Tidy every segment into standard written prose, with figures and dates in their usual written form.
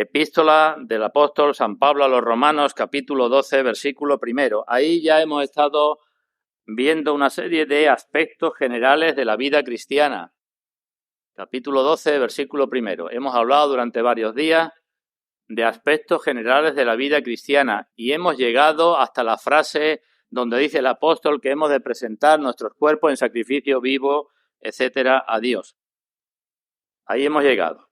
Epístola del apóstol San Pablo a los Romanos, capítulo 12, versículo 1. Ahí ya hemos estado viendo una serie de aspectos generales de la vida cristiana. Capítulo 12, versículo 1. Hemos hablado durante varios días de aspectos generales de la vida cristiana y hemos llegado hasta la frase donde dice el apóstol que hemos de presentar nuestros cuerpos en sacrificio vivo, etcétera, a Dios. Ahí hemos llegado.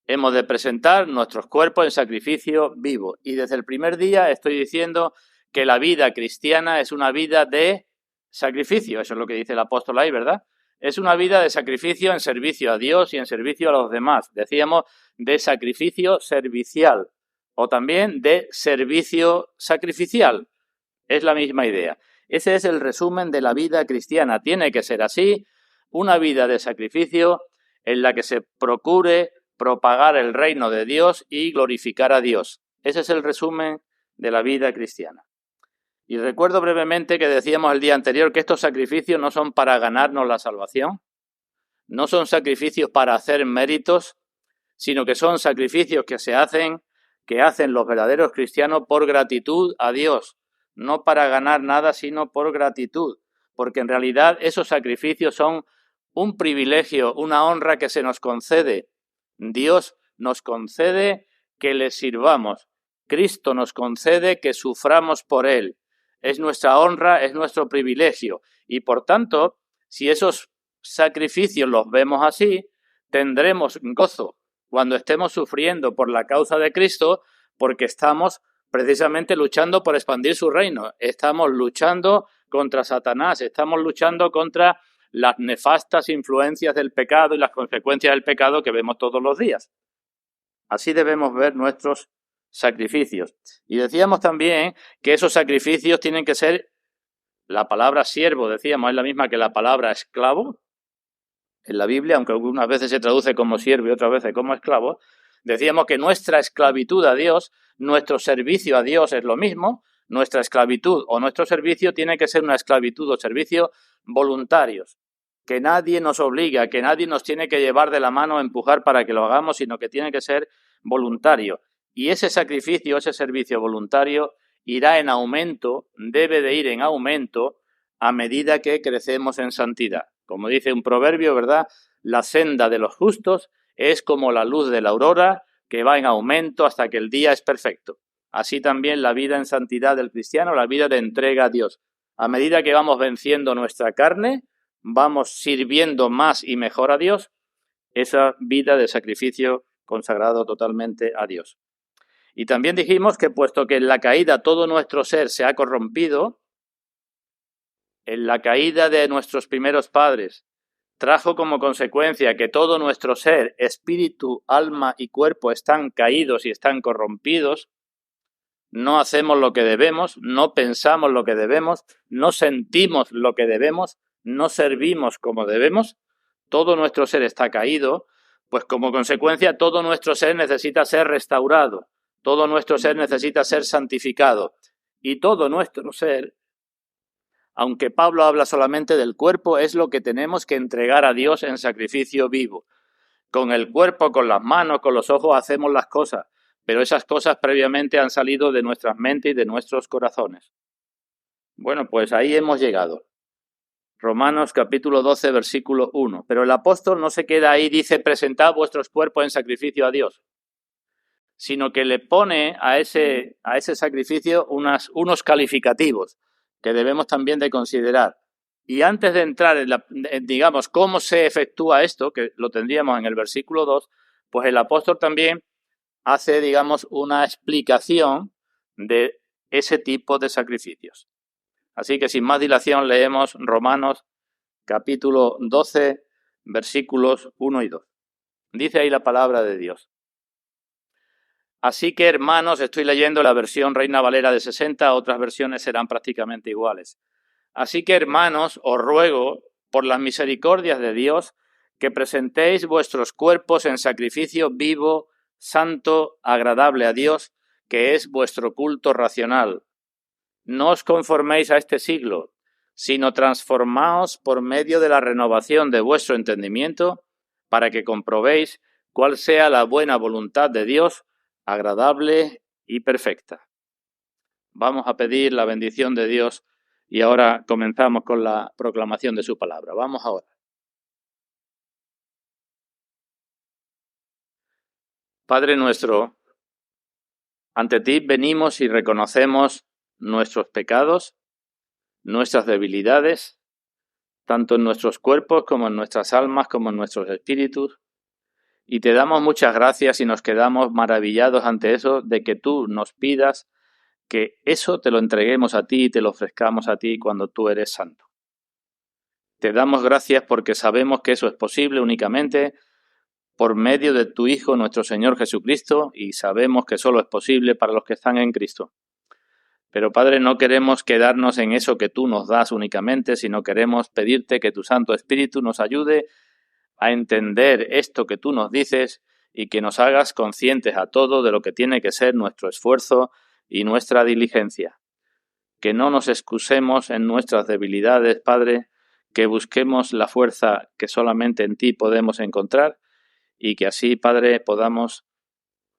Hemos de presentar nuestros cuerpos en sacrificio vivo. Y desde el primer día estoy diciendo que la vida cristiana es una vida de sacrificio. Eso es lo que dice el apóstol ahí, ¿verdad? Es una vida de sacrificio en servicio a Dios y en servicio a los demás. Decíamos de sacrificio servicial o también de servicio sacrificial. Es la misma idea. Ese es el resumen de la vida cristiana. Tiene que ser así, una vida de sacrificio en la que se procure propagar el reino de Dios y glorificar a Dios. Ese es el resumen de la vida cristiana. Y recuerdo brevemente que decíamos el día anterior que estos sacrificios no son para ganarnos la salvación, no son sacrificios para hacer méritos, sino que son sacrificios que hacen los verdaderos cristianos por gratitud a Dios, no para ganar nada, sino por gratitud, porque en realidad esos sacrificios son un privilegio, una honra que se nos concede. Dios nos concede que le sirvamos. Cristo nos concede que suframos por Él. Es nuestra honra, es nuestro privilegio. Y por tanto, si esos sacrificios los vemos así, tendremos gozo cuando estemos sufriendo por la causa de Cristo, porque estamos precisamente luchando por expandir su reino. Estamos luchando contra Satanás, estamos luchando contra las nefastas influencias del pecado y las consecuencias del pecado que vemos todos los días. Así debemos ver nuestros sacrificios. Y decíamos también que esos sacrificios tienen que ser, la palabra siervo, decíamos, es la misma que la palabra esclavo en la Biblia, aunque algunas veces se traduce como siervo y otras veces como esclavo. Decíamos que nuestra esclavitud a Dios, nuestro servicio a Dios es lo mismo. Nuestra esclavitud o nuestro servicio tiene que ser una esclavitud o servicio voluntarios, que nadie nos obliga, que nadie nos tiene que llevar de la mano, empujar para que lo hagamos, sino que tiene que ser voluntario. Y ese sacrificio, ese servicio voluntario irá en aumento, debe de ir en aumento a medida que crecemos en santidad. Como dice un proverbio, ¿verdad? La senda de los justos es como la luz de la aurora, que va en aumento hasta que el día es perfecto. Así también la vida en santidad del cristiano, la vida de entrega a Dios. A medida que vamos venciendo nuestra carne, vamos sirviendo más y mejor a Dios, esa vida de sacrificio consagrado totalmente a Dios. Y también dijimos que puesto que en la caída todo nuestro ser se ha corrompido, en la caída de nuestros primeros padres trajo como consecuencia que todo nuestro ser, espíritu, alma y cuerpo están caídos y están corrompidos, no hacemos lo que debemos, no pensamos lo que debemos, no sentimos lo que debemos, no servimos como debemos, todo nuestro ser está caído, pues como consecuencia todo nuestro ser necesita ser restaurado, todo nuestro ser necesita ser santificado y todo nuestro ser, aunque Pablo habla solamente del cuerpo, es lo que tenemos que entregar a Dios en sacrificio vivo. Con el cuerpo, con las manos, con los ojos hacemos las cosas, pero esas cosas previamente han salido de nuestras mentes y de nuestros corazones. Bueno, pues ahí hemos llegado. Romanos capítulo 12, versículo 1. Pero el apóstol no se queda ahí, dice, presentad vuestros cuerpos en sacrificio a Dios, sino que le pone a ese sacrificio unos calificativos que debemos también de considerar. Y antes de entrar en digamos, cómo se efectúa esto, que lo tendríamos en el versículo 2, pues el apóstol también hace, digamos, una explicación de ese tipo de sacrificios. Así que sin más dilación leemos Romanos capítulo 12, versículos 1 y 2. Dice ahí la palabra de Dios. Así que, hermanos, estoy leyendo la versión Reina Valera de 60, otras versiones serán prácticamente iguales. Así que, hermanos, os ruego, por las misericordias de Dios, que presentéis vuestros cuerpos en sacrificio vivo, santo, agradable a Dios, que es vuestro culto racional. No os conforméis a este siglo, sino transformaos por medio de la renovación de vuestro entendimiento, para que comprobéis cuál sea la buena voluntad de Dios, agradable y perfecta. Vamos a pedir la bendición de Dios y ahora comenzamos con la proclamación de su palabra. Vamos ahora. Padre nuestro, ante ti venimos y reconocemos nuestros pecados, nuestras debilidades, tanto en nuestros cuerpos como en nuestras almas, como en nuestros espíritus, y te damos muchas gracias y nos quedamos maravillados ante eso de que tú nos pidas que eso te lo entreguemos a ti y te lo ofrezcamos a ti cuando tú eres santo. Te damos gracias porque sabemos que eso es posible únicamente por medio de tu Hijo, nuestro Señor Jesucristo, y sabemos que solo es posible para los que están en Cristo. Pero, Padre, no queremos quedarnos en eso que tú nos das únicamente, sino queremos pedirte que tu Santo Espíritu nos ayude a entender esto que tú nos dices y que nos hagas conscientes a todo de lo que tiene que ser nuestro esfuerzo y nuestra diligencia. Que no nos excusemos en nuestras debilidades, Padre, que busquemos la fuerza que solamente en ti podemos encontrar y que así, Padre, podamos,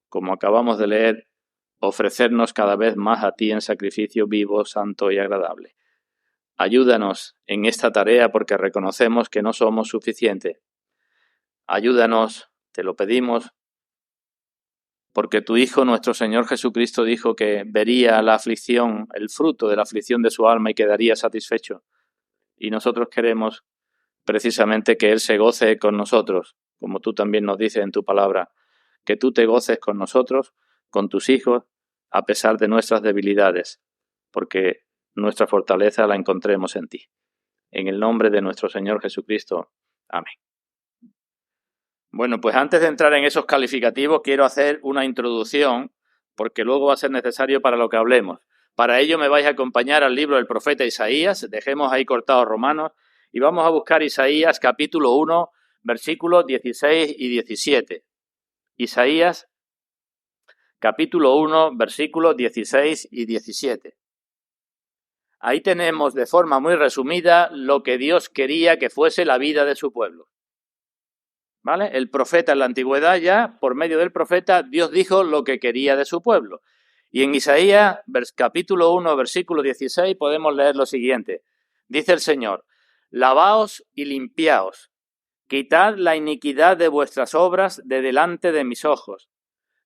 como acabamos de leer, ofrecernos cada vez más a ti en sacrificio vivo, santo y agradable. Ayúdanos en esta tarea porque reconocemos que no somos suficientes. Ayúdanos, te lo pedimos, porque tu Hijo, nuestro Señor Jesucristo, dijo que vería la aflicción, el fruto de la aflicción de su alma y quedaría satisfecho. Y nosotros queremos precisamente que Él se goce con nosotros, como tú también nos dices en tu palabra, que tú te goces con nosotros, con tus hijos, a pesar de nuestras debilidades, porque nuestra fortaleza la encontremos en ti. En el nombre de nuestro Señor Jesucristo. Amén. Bueno, pues antes de entrar en esos calificativos, quiero hacer una introducción, porque luego va a ser necesario para lo que hablemos. Para ello me vais a acompañar al libro del profeta Isaías, dejemos ahí cortados Romanos, y vamos a buscar Isaías capítulo 1, versículos 16 y 17. Isaías capítulo 1, versículos 16 y 17. Ahí tenemos de forma muy resumida lo que Dios quería que fuese la vida de su pueblo. ¿Vale? El profeta en la antigüedad ya, por medio del profeta, Dios dijo lo que quería de su pueblo. Y en Isaías, capítulo 1, versículo 16, podemos leer lo siguiente. Dice el Señor, lavaos y limpiaos, quitad la iniquidad de vuestras obras de delante de mis ojos,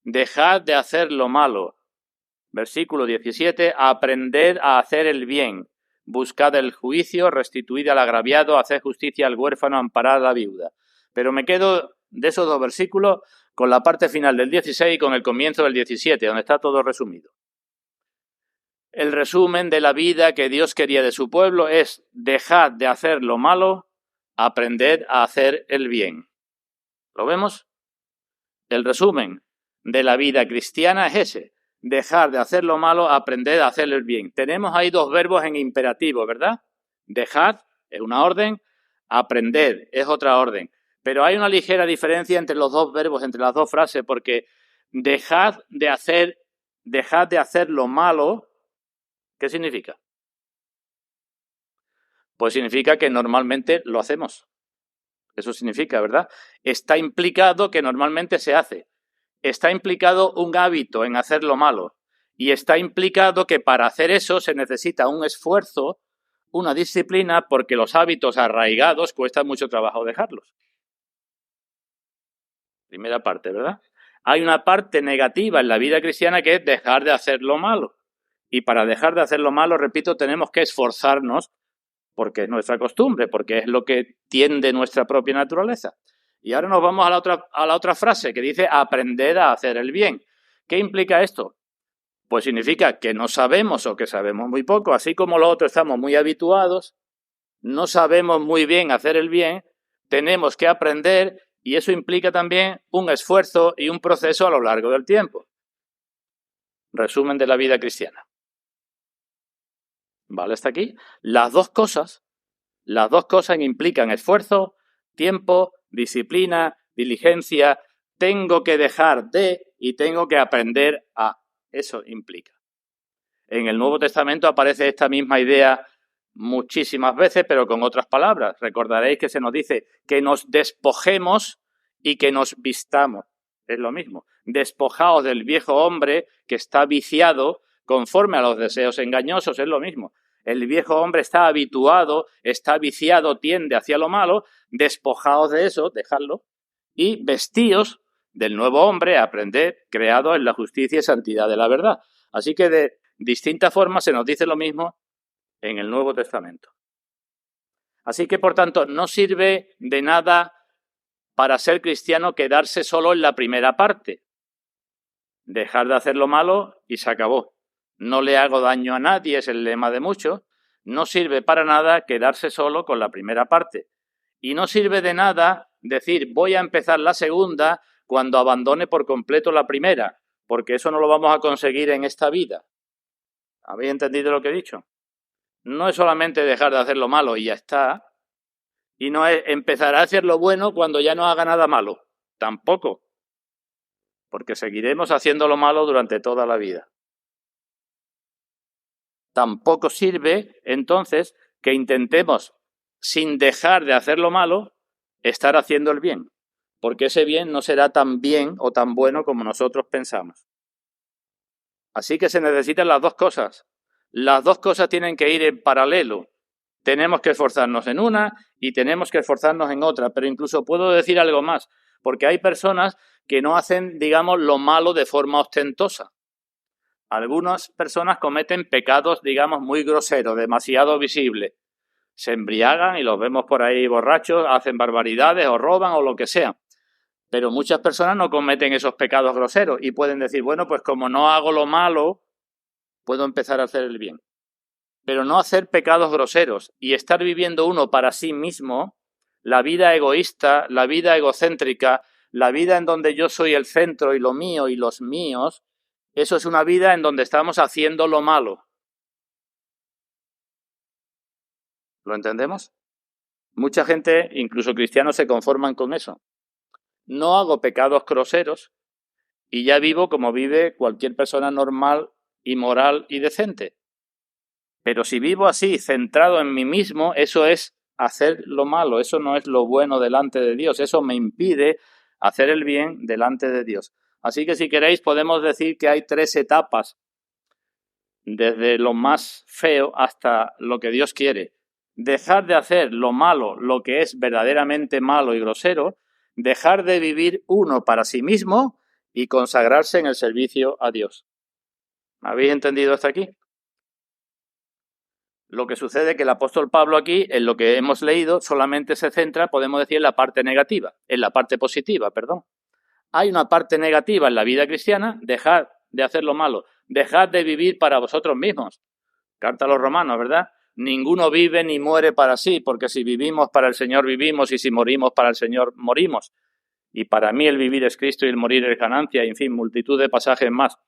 dejad de hacer lo malo. Versículo 17, aprended a hacer el bien, buscad el juicio, restituid al agraviado, haced justicia al huérfano, amparad a la viuda. Pero me quedo de esos dos versículos con la parte final del 16 y con el comienzo del 17, donde está todo resumido. El resumen de la vida que Dios quería de su pueblo es dejad de hacer lo malo, aprended a hacer el bien. ¿Lo vemos? El resumen de la vida cristiana es ese. Dejar de hacer lo malo, aprender a hacer el bien. Tenemos ahí dos verbos en imperativo, ¿verdad? Dejad es una orden, aprender es otra orden. Pero hay una ligera diferencia entre los dos verbos, entre las dos frases, porque dejad de hacer lo malo, ¿qué significa? Pues significa que normalmente lo hacemos. Eso significa, ¿verdad? Está implicado que normalmente se hace. Está implicado un hábito en hacer lo malo. Y está implicado que para hacer eso se necesita un esfuerzo, una disciplina, porque los hábitos arraigados cuesta mucho trabajo dejarlos. Primera parte, ¿verdad? Hay una parte negativa en la vida cristiana que es dejar de hacer lo malo. Y para dejar de hacer lo malo, repito, tenemos que esforzarnos porque es nuestra costumbre, porque es lo que tiende nuestra propia naturaleza. Y ahora nos vamos a la otra frase que dice aprender a hacer el bien. ¿Qué implica esto? Pues significa que no sabemos o que sabemos muy poco, así como los otros estamos muy habituados, no sabemos muy bien hacer el bien, tenemos que aprender y eso implica también un esfuerzo y un proceso a lo largo del tiempo. Resumen de la vida cristiana. ¿Vale? Hasta aquí. Las dos cosas implican esfuerzo, tiempo, disciplina, diligencia. Tengo que dejar de y tengo que aprender a. Eso implica. En el Nuevo Testamento aparece esta misma idea muchísimas veces, pero con otras palabras. Recordaréis que se nos dice que nos despojemos y que nos vistamos. es lo mismo. Despojaos del viejo hombre que está viciado conforme a los deseos engañosos, es lo mismo. El viejo hombre está habituado, está viciado, tiende hacia lo malo, despojaos de eso, dejadlo, y vestíos del nuevo hombre, aprended, creado en la justicia y santidad de la verdad. Así que de distintas formas se nos dice lo mismo en el Nuevo Testamento. Así que, por tanto, no sirve de nada para ser cristiano quedarse solo en la primera parte. Dejar de hacer lo malo y se acabó. No le hago daño a nadie, es el lema de muchos. No sirve para nada quedarse solo con la primera parte. Y no sirve de nada decir voy a empezar la segunda cuando abandone por completo la primera, porque eso no lo vamos a conseguir en esta vida. ¿Habéis entendido lo que he dicho? No es solamente dejar de hacer lo malo y ya está, y no es empezar a hacer lo bueno cuando ya no haga nada malo. Tampoco, porque seguiremos haciendo lo malo durante toda la vida. Tampoco sirve, entonces, que intentemos, sin dejar de hacer lo malo, estar haciendo el bien, porque ese bien no será tan bien o tan bueno como nosotros pensamos. Así que se necesitan las dos cosas. Las dos cosas tienen que ir en paralelo. Tenemos que esforzarnos en una y tenemos que esforzarnos en otra, pero incluso puedo decir algo más, porque hay personas que no hacen, digamos, lo malo de forma ostentosa. Algunas personas cometen pecados, digamos, muy groseros, demasiado visibles. Se embriagan y los vemos por ahí borrachos, hacen barbaridades o roban o lo que sea. Pero muchas personas no cometen esos pecados groseros y pueden decir, bueno, pues como no hago lo malo, puedo empezar a hacer el bien. Pero no hacer pecados groseros y estar viviendo uno para sí mismo, la vida egoísta, la vida egocéntrica, la vida en donde yo soy el centro y lo mío y los míos, eso es una vida en donde estamos haciendo lo malo. ¿Lo entendemos? Mucha gente, incluso cristianos, se conforman con eso. No hago pecados groseros y ya vivo como vive cualquier persona normal y moral y decente. Pero si vivo así, centrado en mí mismo, eso es hacer lo malo, eso no es lo bueno delante de Dios, eso me impide hacer el bien delante de Dios. Así que si queréis podemos decir que hay 3 etapas, desde lo más feo hasta lo que Dios quiere. Dejar de hacer lo malo, lo que es verdaderamente malo y grosero, dejar de vivir uno para sí mismo y consagrarse en el servicio a Dios. ¿Habéis entendido hasta aquí? Lo que sucede es que el apóstol Pablo aquí, en lo que hemos leído, solamente se centra, podemos decir, en la parte negativa, en la parte positiva, perdón. Hay una parte negativa en la vida cristiana, dejar de hacer lo malo, dejar de vivir para vosotros mismos. Carta a los Romanos, ¿verdad? Ninguno vive ni muere para sí, porque si vivimos para el Señor vivimos y si morimos para el Señor morimos. Y para mí el vivir es Cristo y el morir es ganancia, y en fin, multitud de pasajes más.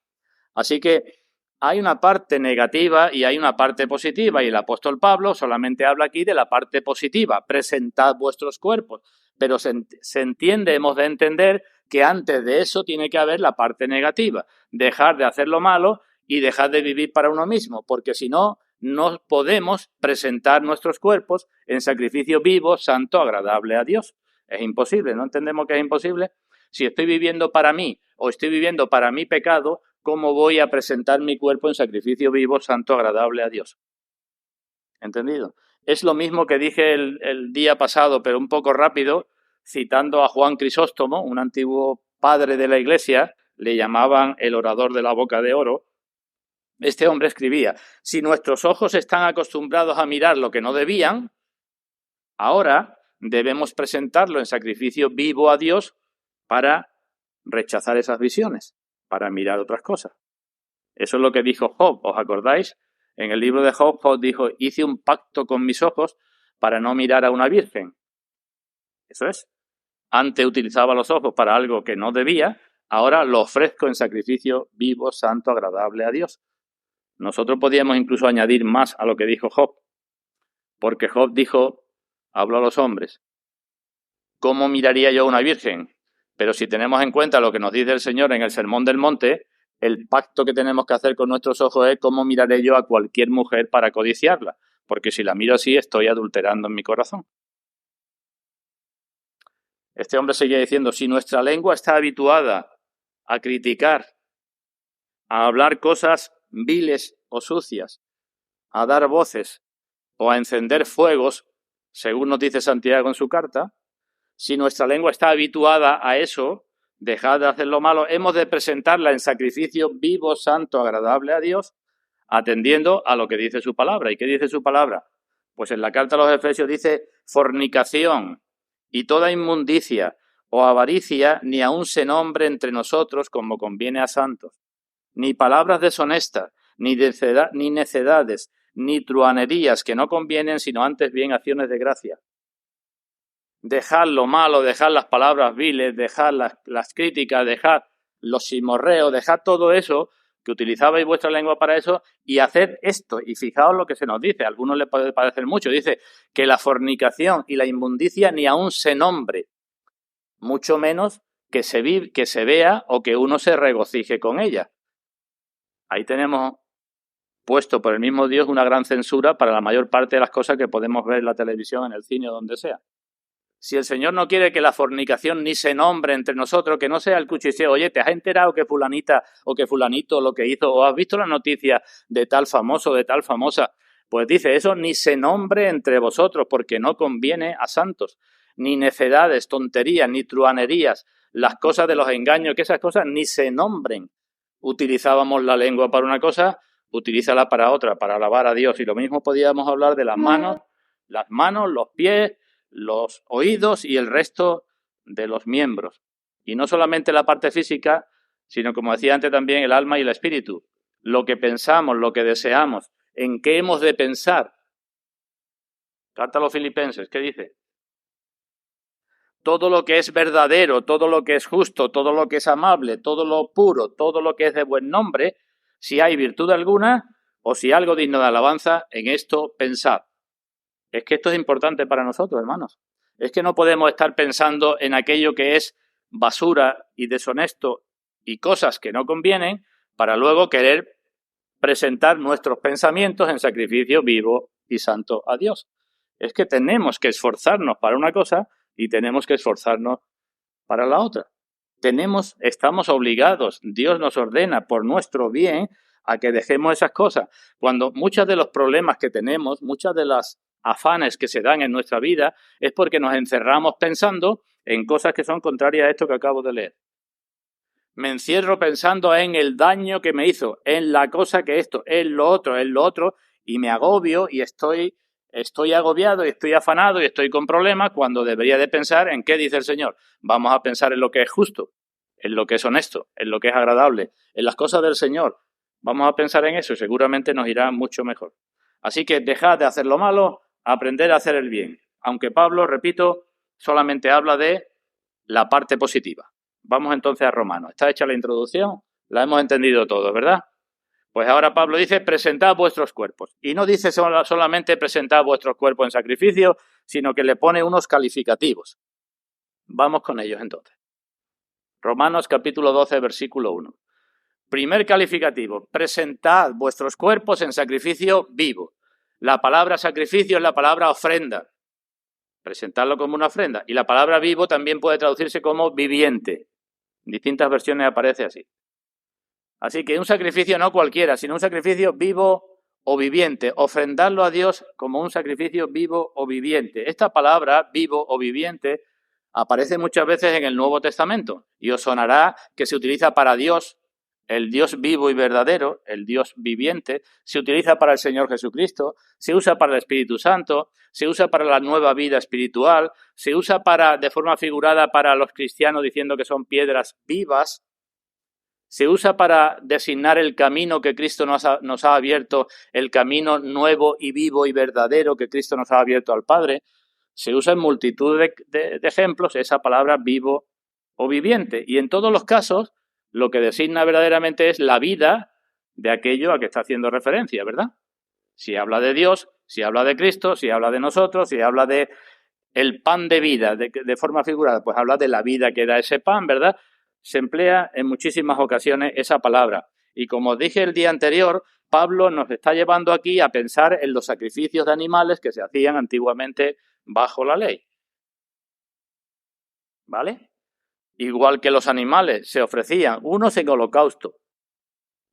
Así que hay una parte negativa y hay una parte positiva, y el apóstol Pablo solamente habla aquí de la parte positiva, presentad vuestros cuerpos, pero se entiende, hemos de entender que antes de eso tiene que haber la parte negativa, dejar de hacer lo malo y dejar de vivir para uno mismo, porque si no, no podemos presentar nuestros cuerpos en sacrificio vivo, santo, agradable a Dios. Es imposible, ¿no entendemos que es imposible? Si estoy viviendo para mí o estoy viviendo para mi pecado, ¿cómo voy a presentar mi cuerpo en sacrificio vivo, santo, agradable a Dios? ¿Entendido? Es lo mismo que dije el día pasado, pero un poco rápido, citando a Juan Crisóstomo, un antiguo padre de la Iglesia, le llamaban el orador de la boca de oro. Este hombre escribía, si nuestros ojos están acostumbrados a mirar lo que no debían, ahora debemos presentarlo en sacrificio vivo a Dios para rechazar esas visiones, para mirar otras cosas. Eso es lo que dijo Job, ¿os acordáis? En el libro de Job, Job dijo, hice un pacto con mis ojos para no mirar a una virgen. Eso es. Antes utilizaba los ojos para algo que no debía, ahora lo ofrezco en sacrificio vivo, santo, agradable a Dios. Nosotros podíamos incluso añadir más a lo que dijo Job, porque Job dijo, habló a los hombres, ¿cómo miraría yo a una virgen? Pero si tenemos en cuenta lo que nos dice el Señor en el Sermón del Monte, el pacto que tenemos que hacer con nuestros ojos es cómo miraré yo a cualquier mujer para codiciarla, porque si la miro así estoy adulterando en mi corazón. Este hombre seguía diciendo, si nuestra lengua está habituada a criticar, a hablar cosas viles o sucias, a dar voces o a encender fuegos, según nos dice Santiago en su carta, si nuestra lengua está habituada a eso, dejad de hacer lo malo, hemos de presentarla en sacrificio vivo, santo, agradable a Dios, atendiendo a lo que dice su palabra. ¿Y qué dice su palabra? Pues en la carta a los Efesios dice fornicación y toda inmundicia o avaricia ni aun se nombre entre nosotros como conviene a santos, ni palabras deshonestas, ni necedades, ni truhanerías que no convienen, sino antes bien acciones de gracia. Dejad lo malo, dejad las palabras viles, dejad las críticas, dejad los simorreos, dejad todo eso que utilizabais vuestra lengua para eso y haced esto. Y fijaos lo que se nos dice, a algunos les puede parecer mucho, dice que la fornicación y la inmundicia ni aún se nombre, mucho menos que se vea o que uno se regocije con ella. Ahí tenemos puesto por el mismo Dios una gran censura para la mayor parte de las cosas que podemos ver en la televisión, en el cine o donde sea. Si el Señor no quiere que la fornicación ni se nombre entre nosotros, que no sea el cuchicheo, oye, ¿te has enterado que fulanita o que fulanito lo que hizo? ¿O has visto la noticia de tal famoso, de tal famosa? Pues dice eso, ni se nombre entre vosotros, porque no conviene a santos. Ni necedades, tonterías, ni truhanerías, las cosas de los engaños, que esas cosas ni se nombren. Utilizábamos la lengua para una cosa, utilízala para otra, para alabar a Dios. Y lo mismo podíamos hablar de las manos, los pies, los oídos y el resto de los miembros. Y no solamente la parte física, sino, como decía antes, también el alma y el espíritu. Lo que pensamos, lo que deseamos, en qué hemos de pensar. Carta a los Filipenses, ¿qué dice? Todo lo que es verdadero, todo lo que es justo, todo lo que es amable, todo lo puro, todo lo que es de buen nombre, si hay virtud alguna o si algo digno de alabanza, en esto pensad. Es que esto es importante para nosotros, hermanos. Es que no podemos estar pensando en aquello que es basura y deshonesto y cosas que no convienen para luego querer presentar nuestros pensamientos en sacrificio vivo y santo a Dios. Es que tenemos que esforzarnos para una cosa y tenemos que esforzarnos para la otra. Estamos obligados, Dios nos ordena por nuestro bien a que dejemos esas cosas. Cuando muchos de los problemas que tenemos, muchas de las afanes que se dan en nuestra vida, es porque nos encerramos pensando en cosas que son contrarias a esto que acabo de leer. Me encierro pensando en el daño que me hizo, en la cosa que esto, en lo otro, y me agobio y estoy agobiado y estoy afanado y estoy con problemas cuando debería de pensar en qué dice el Señor. Vamos a pensar en lo que es justo, en lo que es honesto, en lo que es agradable, en las cosas del Señor. Vamos a pensar en eso y seguramente nos irá mucho mejor. Así que dejad de hacer lo malo, aprender a hacer el bien. Aunque Pablo, repito, solamente habla de la parte positiva. Vamos entonces a Romanos. Está hecha la introducción, la hemos entendido todo, ¿verdad? Pues ahora Pablo dice, presentad vuestros cuerpos. Y no dice solamente presentad vuestros cuerpos en sacrificio, sino que le pone unos calificativos. Vamos con ellos entonces. Romanos capítulo 12, versículo 1. Primer calificativo, presentad vuestros cuerpos en sacrificio vivo. La palabra sacrificio es la palabra ofrenda. Presentarlo como una ofrenda. Y la palabra vivo también puede traducirse como viviente. En distintas versiones aparece así. Así que un sacrificio no cualquiera, sino un sacrificio vivo o viviente. Ofrendarlo a Dios como un sacrificio vivo o viviente. Esta palabra, vivo o viviente, aparece muchas veces en el Nuevo Testamento. Y os sonará que se utiliza para Dios, el Dios vivo y verdadero, el Dios viviente. Se utiliza para el Señor Jesucristo, se usa para el Espíritu Santo, se usa para la nueva vida espiritual, se usa de forma figurada para los cristianos diciendo que son piedras vivas, se usa para designar el camino que Cristo nos ha abierto, el camino nuevo y vivo y verdadero que Cristo nos ha abierto al Padre. Se usa en multitud de ejemplos esa palabra vivo o viviente. Y en todos los casos, lo que designa verdaderamente es la vida de aquello a que está haciendo referencia, ¿verdad? Si habla de Dios, si habla de Cristo, si habla de nosotros, si habla de el pan de vida de forma figurada, pues habla de la vida que da ese pan, ¿verdad? Se emplea en muchísimas ocasiones esa palabra. Y como os dije el día anterior, Pablo nos está llevando aquí a pensar en los sacrificios de animales que se hacían antiguamente bajo la ley. ¿vale? Igual que los animales se ofrecían, unos en holocausto,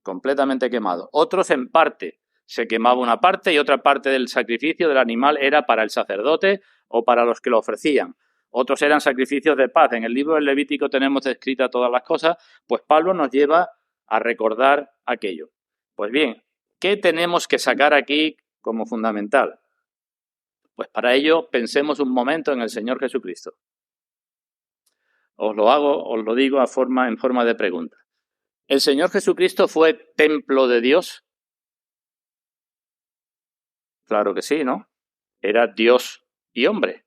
completamente quemados, otros en parte. Se quemaba una parte y otra parte del sacrificio del animal era para el sacerdote o para los que lo ofrecían. Otros eran sacrificios de paz. En el libro del Levítico tenemos descritas todas las cosas, pues Pablo nos lleva a recordar aquello. Pues bien, ¿qué tenemos que sacar aquí como fundamental? Pues para ello pensemos un momento en el Señor Jesucristo. Os lo digo en forma de pregunta. ¿El Señor Jesucristo fue templo de Dios? Claro que sí, ¿no? Era Dios y hombre.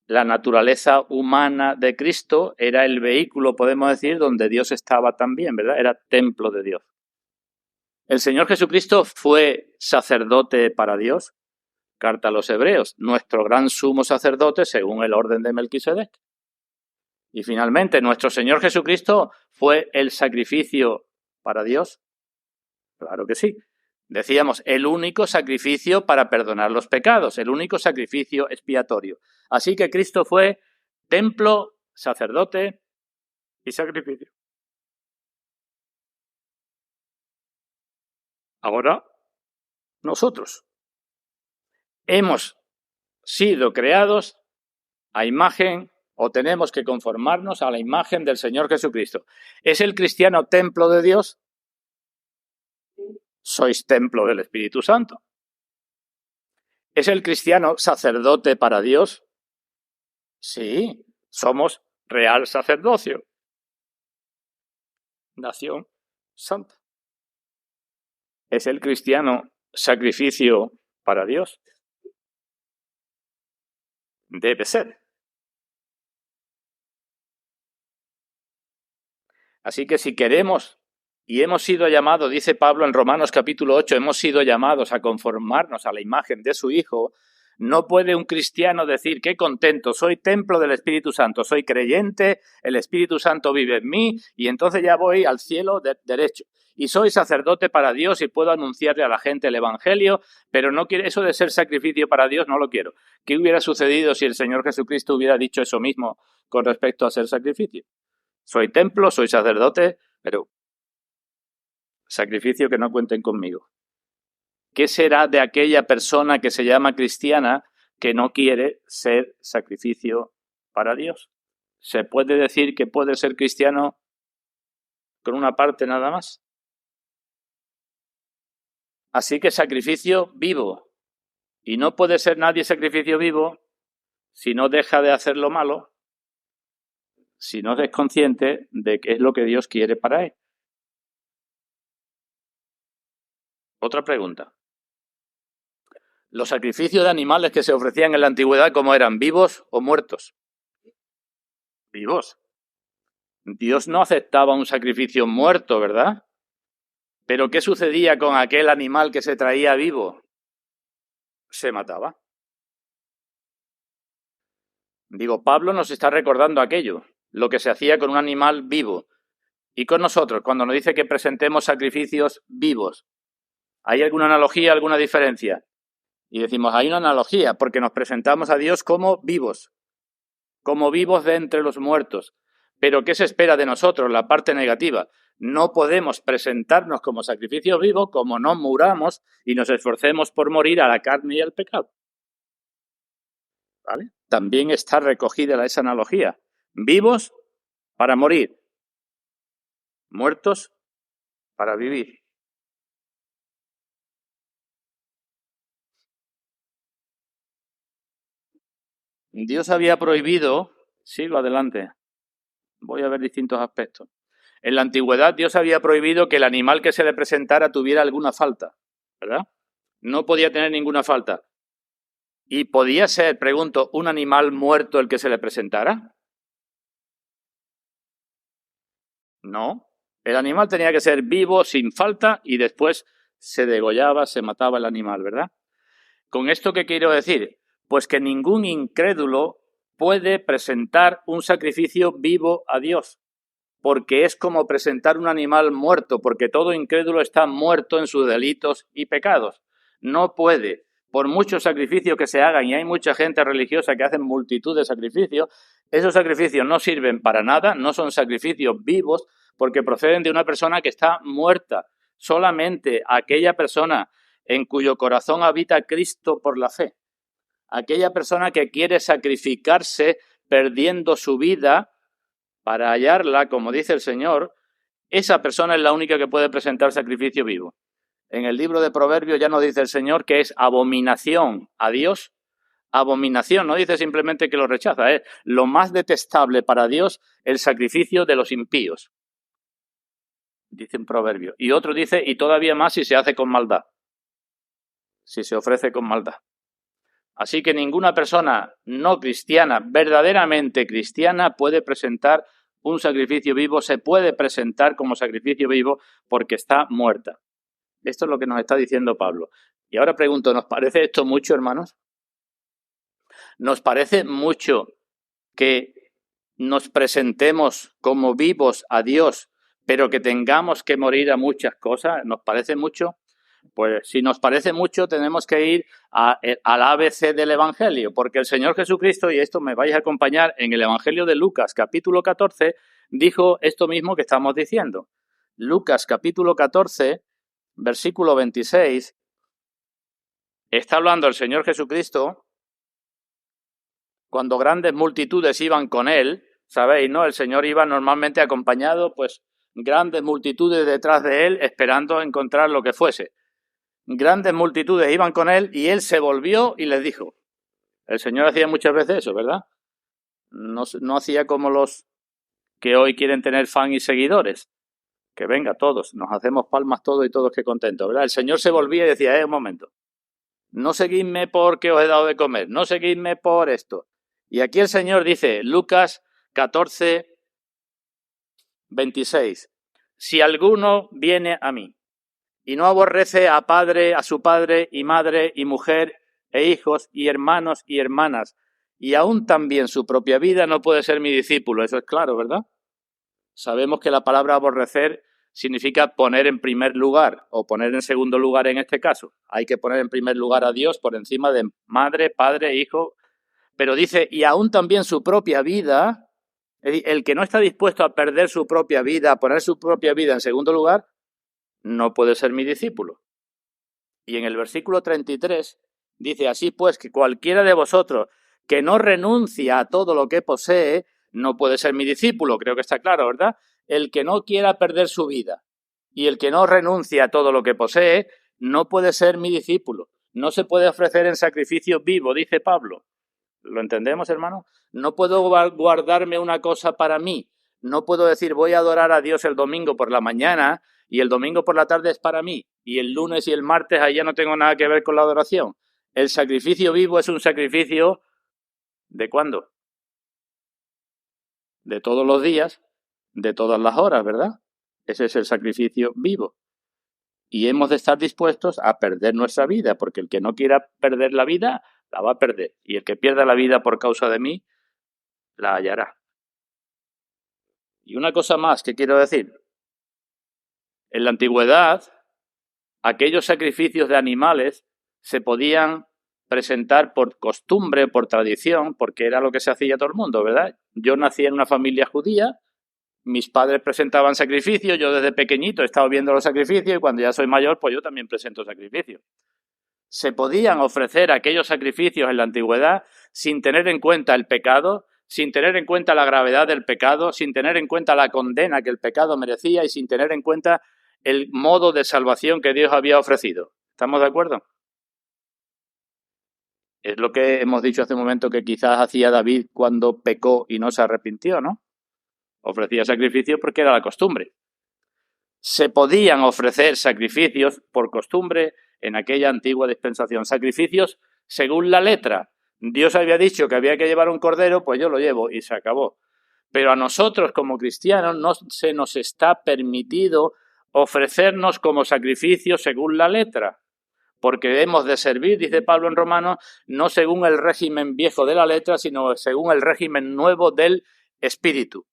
La naturaleza humana de Cristo era el vehículo, podemos decir, donde Dios estaba también, ¿verdad? Era templo de Dios. ¿El Señor Jesucristo fue sacerdote para Dios? Carta a los Hebreos, nuestro gran sumo sacerdote según el orden de Melquisedec. Y finalmente, ¿nuestro Señor Jesucristo fue el sacrificio para Dios? Claro que sí. Decíamos, el único sacrificio para perdonar los pecados, el único sacrificio expiatorio. Así que Cristo fue templo, sacerdote y sacrificio. Ahora, nosotros hemos sido creados a imagen o tenemos que conformarnos a la imagen del Señor Jesucristo. ¿Es el cristiano templo de Dios? Sois templo del Espíritu Santo. ¿Es el cristiano sacerdote para Dios? Sí, somos real sacerdocio. Nación santa. ¿Es el cristiano sacrificio para Dios? Debe ser. Así que si queremos, y hemos sido llamados, dice Pablo en Romanos capítulo 8, hemos sido llamados a conformarnos a la imagen de su Hijo, no puede un cristiano decir, qué contento, soy templo del Espíritu Santo, soy creyente, el Espíritu Santo vive en mí y entonces ya voy al cielo derecho. Y soy sacerdote para Dios y puedo anunciarle a la gente el Evangelio, pero no quiero eso de ser sacrificio para Dios, no lo quiero. ¿Qué hubiera sucedido si el Señor Jesucristo hubiera dicho eso mismo con respecto a ser sacrificio? Soy templo, soy sacerdote, pero sacrificio que no cuenten conmigo. ¿Qué será de aquella persona que se llama cristiana que no quiere ser sacrificio para Dios? ¿Se puede decir que puede ser cristiano con una parte nada más? Así que sacrificio vivo. Y no puede ser nadie sacrificio vivo si no deja de hacer lo malo, si no es consciente de qué es lo que Dios quiere para él. Otra pregunta. ¿Los sacrificios de animales que se ofrecían en la antigüedad, cómo eran? ¿Vivos o muertos? Vivos. Dios no aceptaba un sacrificio muerto, ¿verdad? Pero ¿qué sucedía con aquel animal que se traía vivo? Se mataba. Digo, Pablo nos está recordando aquello, lo que se hacía con un animal vivo. Y con nosotros, cuando nos dice que presentemos sacrificios vivos, ¿hay alguna analogía, alguna diferencia? Y decimos, hay una analogía, porque nos presentamos a Dios como vivos de entre los muertos. Pero ¿qué se espera de nosotros? La parte negativa. No podemos presentarnos como sacrificio vivo como no muramos y nos esforcemos por morir a la carne y al pecado. ¿Vale? También está recogida esa analogía. Vivos para morir, muertos para vivir. Dios había prohibido, sigo adelante, voy a ver distintos aspectos. En la antigüedad Dios había prohibido que el animal que se le presentara tuviera alguna falta, ¿verdad? No podía tener ninguna falta. ¿Y podía ser, pregunto, un animal muerto el que se le presentara? No. El animal tenía que ser vivo, sin falta, y después se degollaba, se mataba el animal, ¿verdad? ¿Con esto qué quiero decir? Pues que ningún incrédulo puede presentar un sacrificio vivo a Dios, porque es como presentar un animal muerto, porque todo incrédulo está muerto en sus delitos y pecados. No puede, por muchos sacrificios que se hagan, y hay mucha gente religiosa que hace multitud de sacrificios, Esos sacrificios no sirven para nada, no son sacrificios vivos, porque proceden de una persona que está muerta. Solamente aquella persona en cuyo corazón habita Cristo por la fe, aquella persona que quiere sacrificarse perdiendo su vida para hallarla, como dice el Señor, esa persona es la única que puede presentar sacrificio vivo. En el libro de Proverbios ya nos dice el Señor que es abominación a Dios. Abominación, no dice simplemente que lo rechaza, es lo más detestable para Dios el sacrificio de los impíos. Dice en Proverbios. Y otro dice, y todavía más si se hace con maldad. Si se ofrece con maldad. Así que ninguna persona no cristiana, verdaderamente cristiana, puede presentar un sacrificio vivo, se puede presentar como sacrificio vivo porque está muerta. Esto es lo que nos está diciendo Pablo. Y ahora pregunto, ¿nos parece esto mucho, hermanos? ¿Nos parece mucho que nos presentemos como vivos a Dios, pero que tengamos que morir a muchas cosas? ¿Nos parece mucho? Pues si nos parece mucho, tenemos que ir al ABC del Evangelio, porque el Señor Jesucristo, y esto me vais a acompañar en el Evangelio de Lucas, capítulo 14, dijo esto mismo que estamos diciendo. Lucas, capítulo 14, versículo 26, está hablando el Señor Jesucristo cuando grandes multitudes iban con él, ¿sabéis, no? El Señor iba normalmente acompañado, pues, grandes multitudes detrás de él, esperando encontrar lo que fuese. Grandes multitudes iban con él y él se volvió y les dijo. El Señor hacía muchas veces eso, ¿verdad? No hacía como los que hoy quieren tener fan y seguidores. Que venga todos, nos hacemos palmas todos y todos que contentos, ¿verdad? El Señor se volvía y decía, un momento, no seguidme porque os he dado de comer, no seguidme por esto. Y aquí el Señor dice, Lucas 14, 26, si alguno viene a mí y no aborrece a su padre y madre y mujer e hijos y hermanos y hermanas, y aún también su propia vida, no puede ser mi discípulo. Eso es claro, ¿verdad? Sabemos que la palabra aborrecer significa poner en primer lugar, o poner en segundo lugar en este caso. Hay que poner en primer lugar a Dios por encima de madre, padre, hijo. Pero dice, y aún también su propia vida, el que no está dispuesto a perder su propia vida, a poner su propia vida en segundo lugar, no puede ser mi discípulo. Y en el versículo 33 dice, así pues que cualquiera de vosotros que no renuncia a todo lo que posee, no puede ser mi discípulo. Creo que está claro, ¿verdad? El que no quiera perder su vida y el que no renuncia a todo lo que posee, no puede ser mi discípulo. No se puede ofrecer en sacrificio vivo, dice Pablo. ¿Lo entendemos, hermano? No puedo guardarme una cosa para mí. No puedo decir voy a adorar a Dios el domingo por la mañana y el domingo por la tarde es para mí y el lunes y el martes ahí ya no tengo nada que ver con la adoración. El sacrificio vivo es un sacrificio ¿de cuándo? De todos los días, de todas las horas, ¿verdad? Ese es el sacrificio vivo. Y hemos de estar dispuestos a perder nuestra vida, porque el que no quiera perder la vida, la va a perder. Y el que pierda la vida por causa de mí, la hallará. Y una cosa más que quiero decir. En la antigüedad, aquellos sacrificios de animales se podían presentar por costumbre, por tradición, porque era lo que se hacía todo el mundo, ¿verdad? Yo nací en una familia judía, mis padres presentaban sacrificios, yo desde pequeñito he estado viendo los sacrificios y cuando ya soy mayor, pues yo también presento sacrificios. Se podían ofrecer aquellos sacrificios en la antigüedad sin tener en cuenta el pecado, sin tener en cuenta la gravedad del pecado, sin tener en cuenta la condena que el pecado merecía y sin tener en cuenta el modo de salvación que Dios había ofrecido. ¿Estamos de acuerdo? Es lo que hemos dicho hace un momento que quizás hacía David cuando pecó y no se arrepintió, ¿no? Ofrecía sacrificios porque era la costumbre. Se podían ofrecer sacrificios por costumbre en aquella antigua dispensación. Sacrificios según la letra. Dios había dicho que había que llevar un cordero, pues yo lo llevo y se acabó. Pero a nosotros como cristianos no se nos está permitido ofrecernos como sacrificio según la letra. Porque hemos de servir, dice Pablo en Romanos, no según el régimen viejo de la letra, sino según el régimen nuevo del espíritu.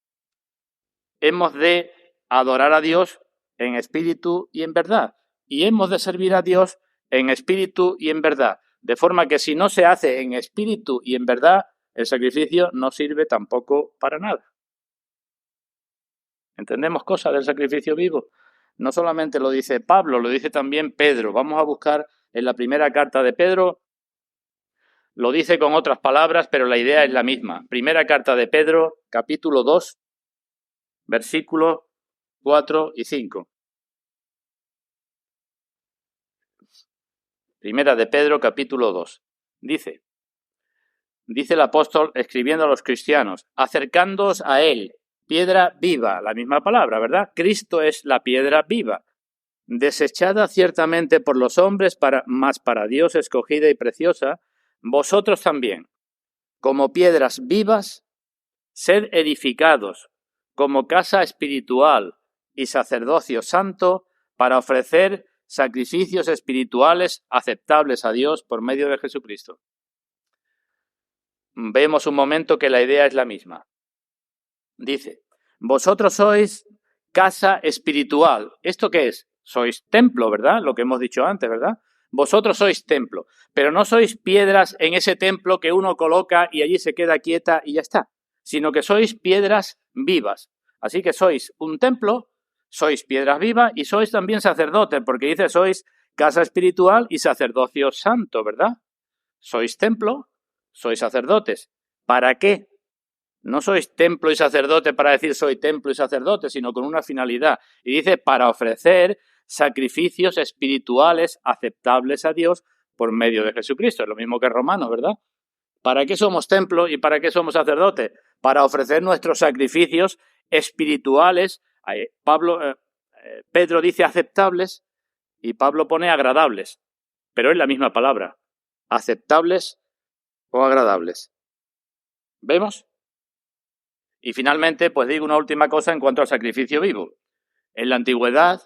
Hemos de adorar a Dios en espíritu y en verdad. Y hemos de servir a Dios en espíritu y en verdad. De forma que si no se hace en espíritu y en verdad, el sacrificio no sirve tampoco para nada. ¿Entendemos cosas del sacrificio vivo? No solamente lo dice Pablo, lo dice también Pedro. Vamos a buscar en la primera carta de Pedro, lo dice con otras palabras, pero la idea es la misma. Primera carta de Pedro, capítulo 2, versículos 4 y 5. Primera de Pedro, capítulo 2. Dice el apóstol escribiendo a los cristianos, acercándoos a él, piedra viva, la misma palabra, ¿verdad? Cristo es la piedra viva, desechada ciertamente por los hombres, mas para Dios escogida y preciosa, vosotros también, como piedras vivas, sed edificados como casa espiritual y sacerdocio santo para ofrecer sacrificios espirituales aceptables a Dios por medio de Jesucristo. Vemos un momento que la idea es la misma. Dice, vosotros sois casa espiritual. ¿Esto qué es? Sois templo, ¿verdad? Lo que hemos dicho antes, ¿verdad? Vosotros sois templo, pero no sois piedras en ese templo que uno coloca y allí se queda quieta y ya está, sino que sois piedras vivas. Así que sois un templo, sois piedras vivas y sois también sacerdotes, porque dice sois casa espiritual y sacerdocio santo, ¿verdad? Sois templo, sois sacerdotes. ¿Para qué? No sois templo y sacerdote para decir soy templo y sacerdote, sino con una finalidad. Y dice para ofrecer sacrificios espirituales aceptables a Dios por medio de Jesucristo. Es lo mismo que Romanos, ¿verdad? ¿Para qué somos templo y para qué somos sacerdotes? Para ofrecer nuestros sacrificios espirituales. Pedro dice aceptables y Pablo pone agradables, pero es la misma palabra, aceptables o agradables. ¿Vemos? Y finalmente, pues digo una última cosa en cuanto al sacrificio vivo. En la antigüedad,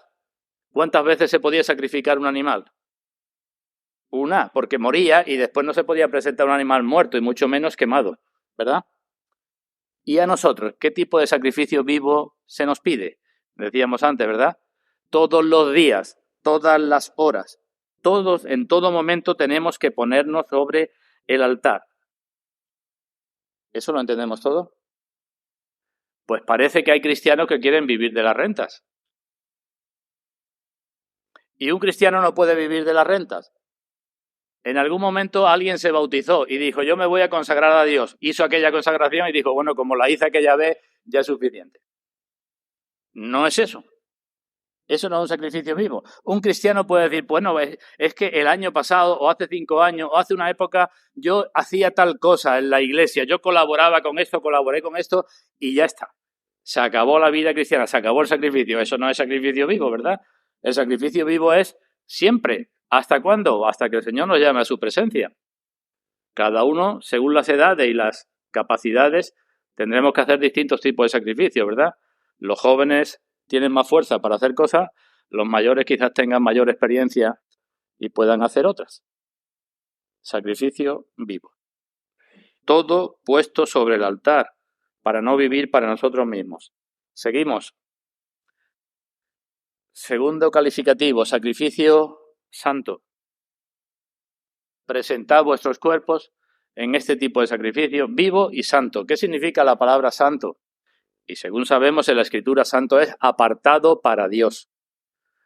¿cuántas veces se podía sacrificar un animal? Una, porque moría y después no se podía presentar un animal muerto y mucho menos quemado, ¿verdad? Y a nosotros, ¿qué tipo de sacrificio vivo se nos pide? Decíamos antes, ¿verdad? Todos los días, todas las horas, todos, en todo momento tenemos que ponernos sobre el altar. ¿Eso lo entendemos todo? Pues parece que hay cristianos que quieren vivir de las rentas. Y un cristiano no puede vivir de las rentas. En algún momento alguien se bautizó y dijo, yo me voy a consagrar a Dios. Hizo aquella consagración y dijo, bueno, como la hice aquella vez, ya es suficiente. No es eso. Eso no es un sacrificio vivo. Un cristiano puede decir, bueno, es que el año pasado, o hace 5 años, o hace una época, yo hacía tal cosa en la iglesia, yo colaboraba con esto, colaboré con esto, y ya está. Se acabó la vida cristiana, se acabó el sacrificio. Eso no es sacrificio vivo, ¿verdad? El sacrificio vivo es siempre. ¿Hasta cuándo? Hasta que el Señor nos llame a su presencia. Cada uno, según las edades y las capacidades, tendremos que hacer distintos tipos de sacrificios, ¿verdad? Los jóvenes tienen más fuerza para hacer cosas, los mayores quizás tengan mayor experiencia y puedan hacer otras. Sacrificio vivo. Todo puesto sobre el altar, para no vivir para nosotros mismos. Seguimos. Segundo calificativo, sacrificio santo. Presentad vuestros cuerpos en este tipo de sacrificio vivo y santo. ¿Qué significa la palabra santo? Y según sabemos en la Escritura, santo es apartado para Dios.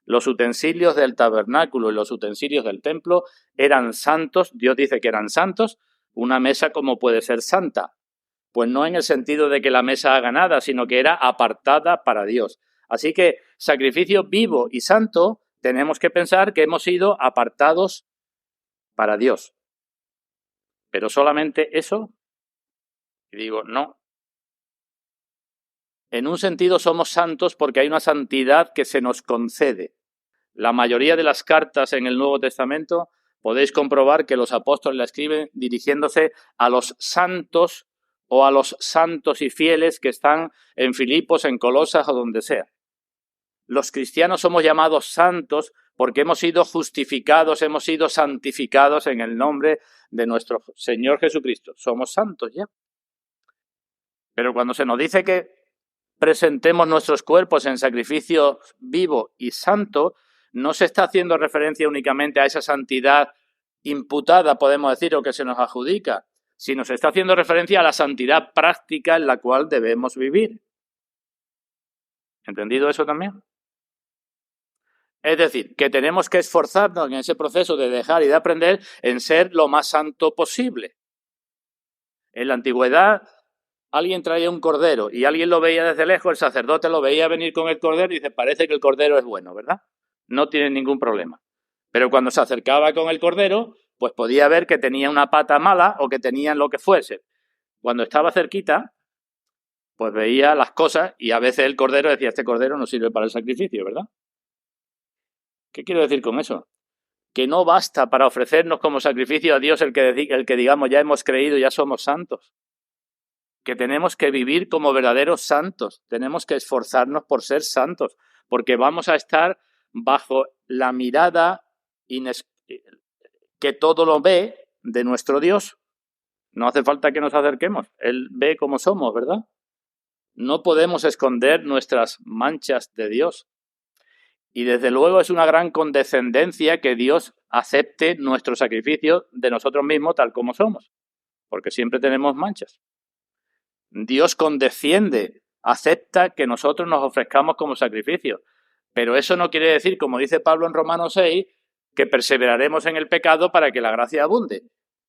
Los utensilios del tabernáculo y los utensilios del templo eran santos. Dios dice que eran santos. Una mesa, ¿cómo puede ser santa? Pues no en el sentido de que la mesa haga nada, sino que era apartada para Dios. Así que sacrificio vivo y santo, tenemos que pensar que hemos sido apartados para Dios. ¿Pero solamente eso? Y digo, no. En un sentido somos santos porque hay una santidad que se nos concede. La mayoría de las cartas en el Nuevo Testamento podéis comprobar que los apóstoles la escriben dirigiéndose a los santos o a los santos y fieles que están en Filipos, en Colosas o donde sea. Los cristianos somos llamados santos porque hemos sido justificados, hemos sido santificados en el nombre de nuestro Señor Jesucristo. Somos santos ya. Pero cuando se nos dice que presentemos nuestros cuerpos en sacrificio vivo y santo, no se está haciendo referencia únicamente a esa santidad imputada, podemos decir, o que se nos adjudica, si nos está haciendo referencia a la santidad práctica en la cual debemos vivir. ¿Entendido eso también? Es decir, que tenemos que esforzarnos en ese proceso de dejar y de aprender en ser lo más santo posible. En la antigüedad, alguien traía un cordero y alguien lo veía desde lejos, el sacerdote lo veía venir con el cordero y dice, parece que el cordero es bueno, ¿verdad? No tiene ningún problema. Pero cuando se acercaba con el cordero, pues podía ver que tenía una pata mala o que tenía lo que fuese. Cuando estaba cerquita, pues veía las cosas y a veces el cordero decía, este cordero no sirve para el sacrificio, ¿verdad? ¿Qué quiero decir con eso? Que no basta para ofrecernos como sacrificio a Dios el que digamos ya hemos creído, ya somos santos. Que tenemos que vivir como verdaderos santos, tenemos que esforzarnos por ser santos, porque vamos a estar bajo la mirada que todo lo ve de nuestro Dios. No hace falta que nos acerquemos, Él ve cómo somos, ¿verdad? No podemos esconder nuestras manchas de Dios. Y desde luego es una gran condescendencia que Dios acepte nuestro sacrificio de nosotros mismos tal como somos, porque siempre tenemos manchas. Dios condesciende, acepta que nosotros nos ofrezcamos como sacrificio, pero eso no quiere decir, como dice Pablo en Romanos 6, que perseveraremos en el pecado para que la gracia abunde.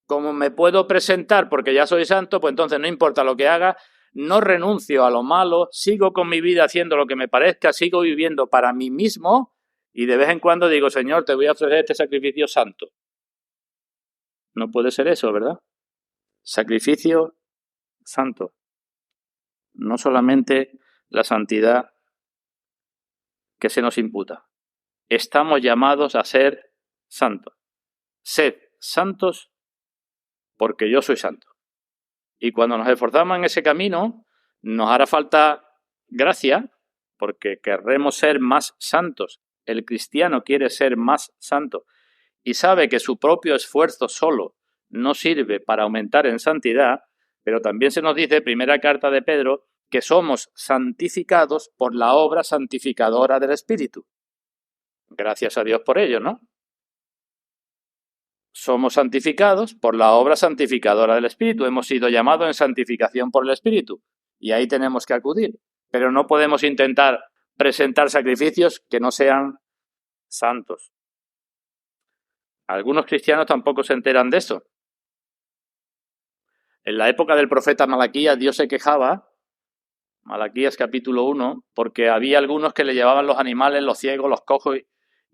Como me puedo presentar porque ya soy santo, pues entonces no importa lo que haga, no renuncio a lo malo, sigo con mi vida haciendo lo que me parezca, sigo viviendo para mí mismo y de vez en cuando digo, Señor, te voy a ofrecer este sacrificio santo. No puede ser eso, ¿verdad? Sacrificio santo. No solamente la santidad que se nos imputa. Estamos llamados a ser santos. Sed santos porque yo soy santo. Y cuando nos esforzamos en ese camino, nos hará falta gracia, porque querremos ser más santos. El cristiano quiere ser más santo y sabe que su propio esfuerzo solo no sirve para aumentar en santidad, pero también se nos dice, primera carta de Pedro, que somos santificados por la obra santificadora del Espíritu. Gracias a Dios por ello, ¿no? Somos santificados por la obra santificadora del Espíritu. Hemos sido llamados en santificación por el Espíritu. Y ahí tenemos que acudir. Pero no podemos intentar presentar sacrificios que no sean santos. Algunos cristianos tampoco se enteran de eso. En la época del profeta Malaquías, Dios se quejaba, Malaquías capítulo 1, porque había algunos que le llevaban los animales, los ciegos, los cojos,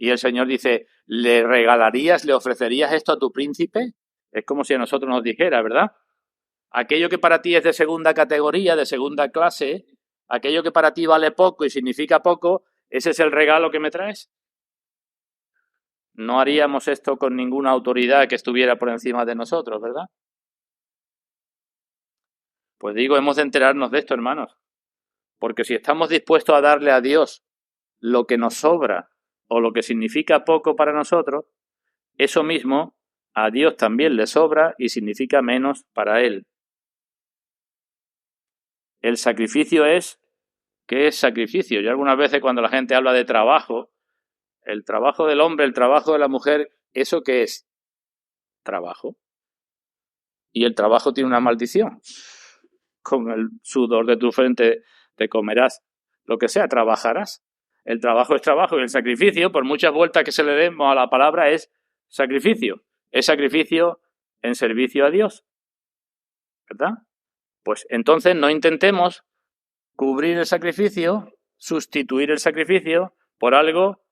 y el Señor dice, ¿le regalarías, le ofrecerías esto a tu príncipe? Es como si a nosotros nos dijera, ¿verdad? Aquello que para ti es de segunda categoría, de segunda clase, aquello que para ti vale poco y significa poco, ¿ese es el regalo que me traes? No haríamos esto con ninguna autoridad que estuviera por encima de nosotros, ¿verdad? Pues digo, hemos de enterarnos de esto, hermanos. Porque si estamos dispuestos a darle a Dios lo que nos sobra o lo que significa poco para nosotros, eso mismo a Dios también le sobra y significa menos para Él. El sacrificio es, ¿qué es sacrificio? Yo algunas veces cuando la gente habla de trabajo, el trabajo del hombre, el trabajo de la mujer, ¿eso qué es? Trabajo. Y el trabajo tiene una maldición. Con el sudor de tu frente te comerás lo que sea, trabajarás. El trabajo es trabajo y el sacrificio, por muchas vueltas que se le demos a la palabra, es sacrificio. Es sacrificio en servicio a Dios. ¿Verdad? Pues entonces no intentemos cubrir el sacrificio, sustituir el sacrificio por algo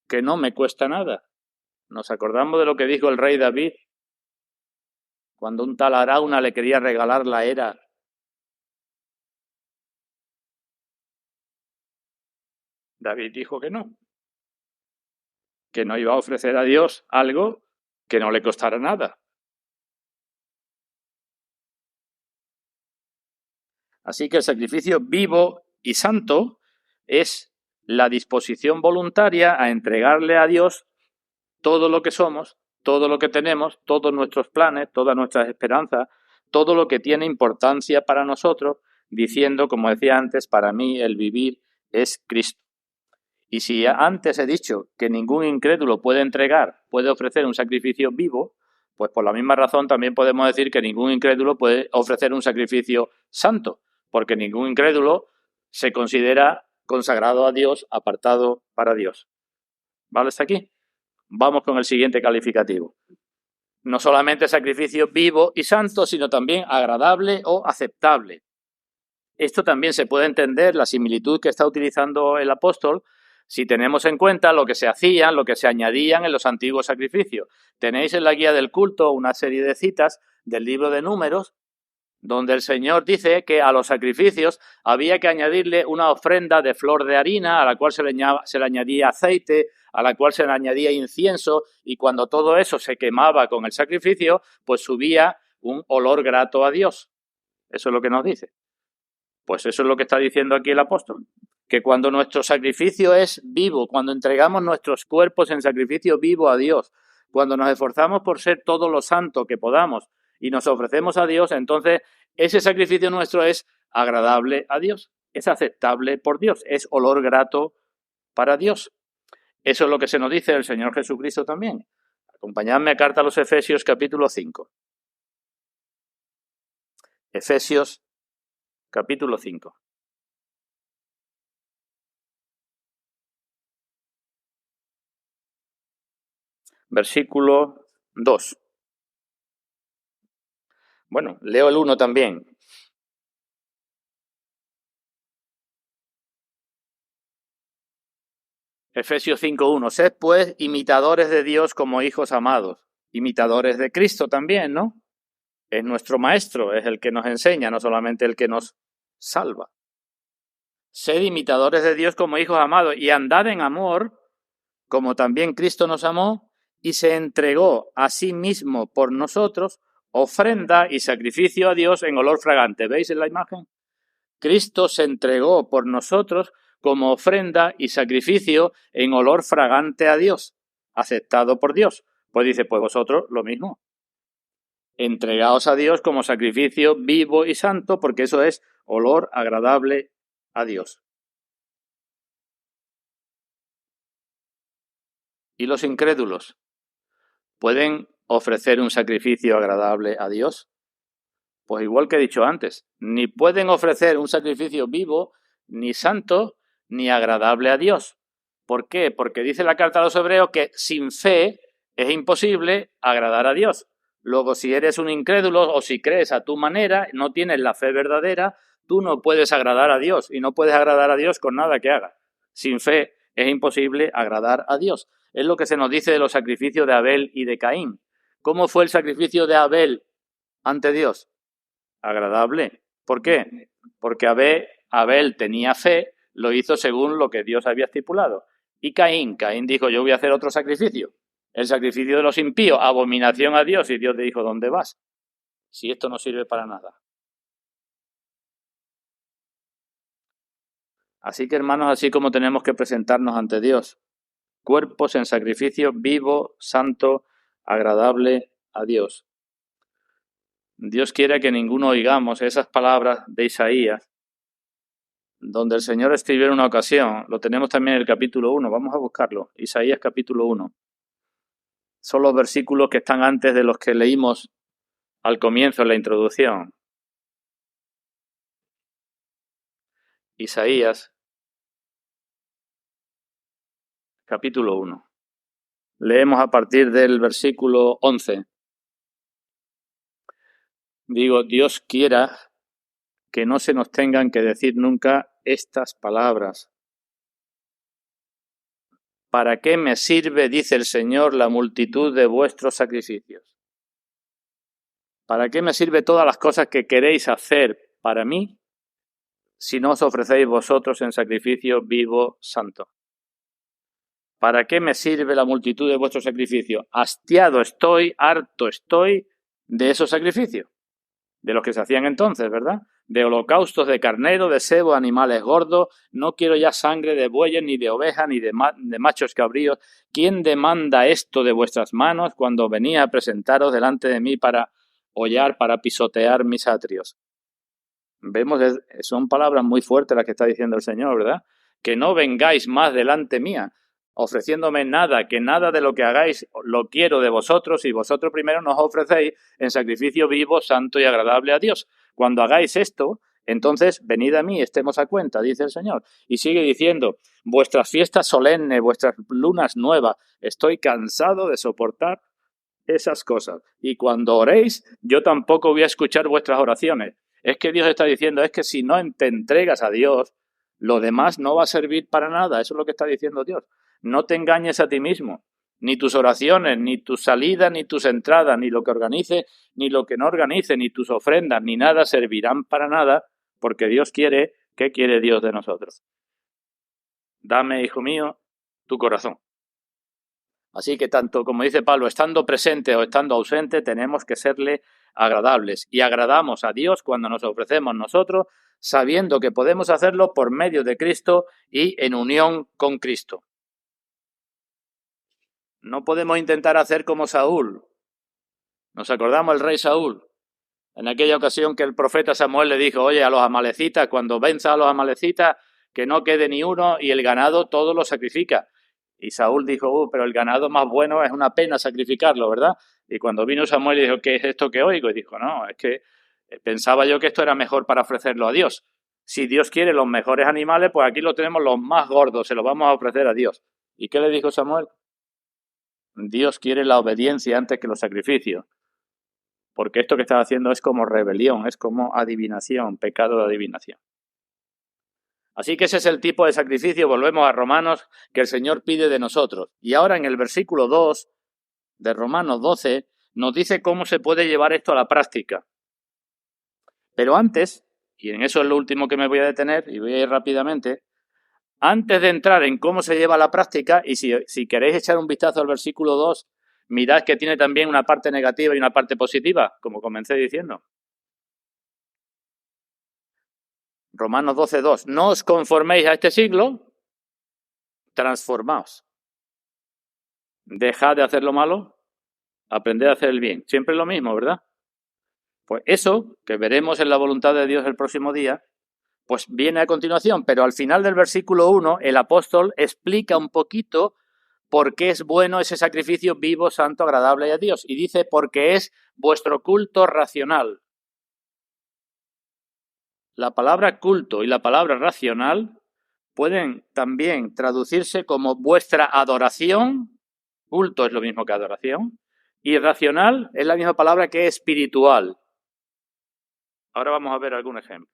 que no me cuesta nada. Nos acordamos de lo que dijo el rey David cuando un tal Arauna le quería regalar la era. David dijo que no iba a ofrecer a Dios algo que no le costara nada. Así que el sacrificio vivo y santo es la disposición voluntaria a entregarle a Dios todo lo que somos, todo lo que tenemos, todos nuestros planes, todas nuestras esperanzas, todo lo que tiene importancia para nosotros, diciendo, como decía antes, para mí el vivir es Cristo. Y si antes he dicho que ningún incrédulo puede ofrecer un sacrificio vivo, Pues por la misma razón también podemos decir que ningún incrédulo puede ofrecer un sacrificio santo, porque ningún incrédulo se considera consagrado a Dios, apartado para Dios. ¿Vale hasta aquí? Vamos con el siguiente calificativo. No solamente sacrificio vivo y santo, sino también agradable o aceptable. Esto también se puede entender, la similitud que está utilizando el apóstol, si tenemos en cuenta lo que se hacían, lo que se añadían en los antiguos sacrificios. Tenéis en la guía del culto una serie de citas del libro de Números, donde el Señor dice que a los sacrificios había que añadirle una ofrenda de flor de harina, a la cual se le añadía aceite, a la cual se le añadía incienso, y cuando todo eso se quemaba con el sacrificio, pues subía un olor grato a Dios. Eso es lo que nos dice. Pues eso es lo que está diciendo aquí el apóstol, que cuando nuestro sacrificio es vivo, cuando entregamos nuestros cuerpos en sacrificio vivo a Dios, cuando nos esforzamos por ser todo lo santo que podamos y nos ofrecemos a Dios, entonces ese sacrificio nuestro es agradable a Dios, es aceptable por Dios, es olor grato para Dios. Eso es lo que se nos dice el Señor Jesucristo también. Acompañadme a carta a los Efesios capítulo 5. Efesios capítulo 5. Versículo 2. Bueno, leo el 1 también. Efesios 5:1. Sed pues imitadores de Dios como hijos amados. Imitadores de Cristo también, ¿no? Es nuestro maestro, es el que nos enseña, no solamente el que nos salva. Sed imitadores de Dios como hijos amados y andad en amor, como también Cristo nos amó y se entregó a sí mismo por nosotros, ofrenda y sacrificio a Dios en olor fragante. ¿Veis en la imagen? Cristo se entregó por nosotros como ofrenda y sacrificio en olor fragante a Dios, aceptado por Dios. Pues dice, pues vosotros lo mismo. Entregaos a Dios como sacrificio vivo y santo, porque eso es olor agradable a Dios. ¿Y los incrédulos pueden ofrecer un sacrificio agradable a Dios? Pues igual que he dicho antes, ni pueden ofrecer un sacrificio vivo, ni santo, ni agradable a Dios. ¿Por qué? Porque dice la carta a los Hebreos que sin fe es imposible agradar a Dios. Luego, si eres un incrédulo o si crees a tu manera, no tienes la fe verdadera, tú no puedes agradar a Dios y no puedes agradar a Dios con nada que hagas. Sin fe es imposible agradar a Dios. Es lo que se nos dice de los sacrificios de Abel y de Caín. ¿Cómo fue el sacrificio de Abel ante Dios? Agradable. ¿Por qué? Porque Abel tenía fe, lo hizo según lo que Dios había estipulado. Y Caín dijo, yo voy a hacer otro sacrificio. El sacrificio de los impíos, abominación a Dios. Y Dios le dijo, ¿dónde vas? Si esto no sirve para nada. Así que, hermanos, así como tenemos que presentarnos ante Dios, cuerpos en sacrificio vivo, santo, agradable a Dios. Dios quiere que ninguno oigamos esas palabras de Isaías, donde el Señor escribió en una ocasión, lo tenemos también en el capítulo 1, vamos a buscarlo, Isaías capítulo 1. Son los versículos que están antes de los que leímos al comienzo, en la introducción. Isaías capítulo 1. Leemos a partir del versículo 11. Digo, Dios quiera que no se nos tengan que decir nunca estas palabras. ¿Para qué me sirve, dice el Señor, la multitud de vuestros sacrificios? ¿Para qué me sirve todas las cosas que queréis hacer para mí si no os ofrecéis vosotros en sacrificio vivo, santo? ¿Para qué me sirve la multitud de vuestros sacrificios? Hastiado estoy, harto estoy de esos sacrificios, de los que se hacían entonces, ¿verdad? De holocaustos de carnero, de cebo, animales gordos. No quiero ya sangre de bueyes, ni de ovejas, ni de machos cabríos. ¿Quién demanda esto de vuestras manos cuando venía a presentaros delante de mí para hollar, para pisotear mis atrios? Vemos, son palabras muy fuertes las que está diciendo el Señor, ¿verdad? Que no vengáis más delante mía. ofreciéndome nada, que nada de lo que hagáis lo quiero de vosotros, y vosotros primero nos ofrecéis en sacrificio vivo, santo y agradable a Dios. Cuando hagáis esto, entonces venid a mí, estemos a cuenta, dice el Señor. Y sigue diciendo, vuestras fiestas solemnes, vuestras lunas nuevas, estoy cansado de soportar esas cosas. Y cuando oréis, yo tampoco voy a escuchar vuestras oraciones. Es que Dios está diciendo, es que si no te entregas a Dios, lo demás no va a servir para nada. Eso es lo que está diciendo Dios. No te engañes a ti mismo. Ni tus oraciones, ni tus salidas, ni tus entradas, ni lo que organice, ni lo que no organice, ni tus ofrendas, ni nada servirán para nada, porque Dios quiere, ¿qué quiere Dios de nosotros? Dame, hijo mío, tu corazón. Así que tanto, como dice Pablo, estando presente o estando ausente, tenemos que serle agradables. Y agradamos a Dios cuando nos ofrecemos nosotros, sabiendo que podemos hacerlo por medio de Cristo y en unión con Cristo. No podemos intentar hacer como Saúl. Nos acordamos del rey Saúl, en aquella ocasión que el profeta Samuel le dijo, oye, a los amalecitas, cuando venza a los amalecitas, que no quede ni uno, y el ganado todo lo sacrifica. Y Saúl dijo, pero el ganado más bueno es una pena sacrificarlo, ¿verdad? Y cuando vino Samuel y dijo, ¿qué es esto que oigo? Y dijo, no, es que pensaba yo que esto era mejor para ofrecerlo a Dios. Si Dios quiere los mejores animales, pues aquí lo tenemos los más gordos, se los vamos a ofrecer a Dios. ¿Y qué le dijo Samuel? Dios quiere la obediencia antes que los sacrificios. Porque esto que estás haciendo es como rebelión, es como adivinación, pecado de adivinación. Así que ese es el tipo de sacrificio, volvemos a Romanos, que el Señor pide de nosotros. Y ahora en el versículo 2 de Romanos 12 nos dice cómo se puede llevar esto a la práctica. Pero antes, y en eso es lo último que me voy a detener, y voy a ir rápidamente, antes de entrar en cómo se lleva a la práctica, y si queréis echar un vistazo al versículo 2, mirad que tiene también una parte negativa y una parte positiva, como comencé diciendo. Romanos 12:2. No os conforméis a este siglo, transformaos. Dejad de hacer lo malo, aprended a hacer el bien. Siempre lo mismo, ¿verdad? Pues eso, que veremos en la voluntad de Dios el próximo día, pues viene a continuación, pero al final del versículo 1, el apóstol explica un poquito por qué es bueno ese sacrificio vivo, santo, agradable a Dios. Y dice, porque es vuestro culto racional. La palabra culto y la palabra racional pueden también traducirse como vuestra adoración. Culto es lo mismo que adoración. Y racional es la misma palabra que espiritual. Ahora vamos a ver algún ejemplo.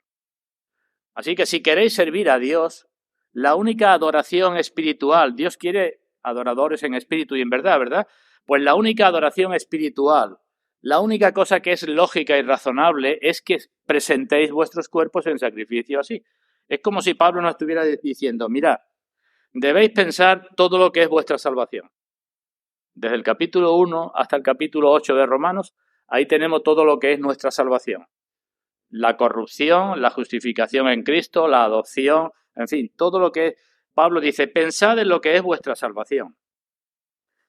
Así que si queréis servir a Dios, la única adoración espiritual, Dios quiere adoradores en espíritu y en verdad, ¿verdad? Pues la única adoración espiritual, la única cosa que es lógica y razonable es que presentéis vuestros cuerpos en sacrificio así. Es como si Pablo nos estuviera diciendo, mirad, debéis pensar todo lo que es vuestra salvación. Desde el capítulo 1 hasta el capítulo 8 de Romanos, ahí tenemos todo lo que es nuestra salvación. La corrupción, la justificación en Cristo, la adopción, en fin, todo lo que Pablo dice, pensad en lo que es vuestra salvación.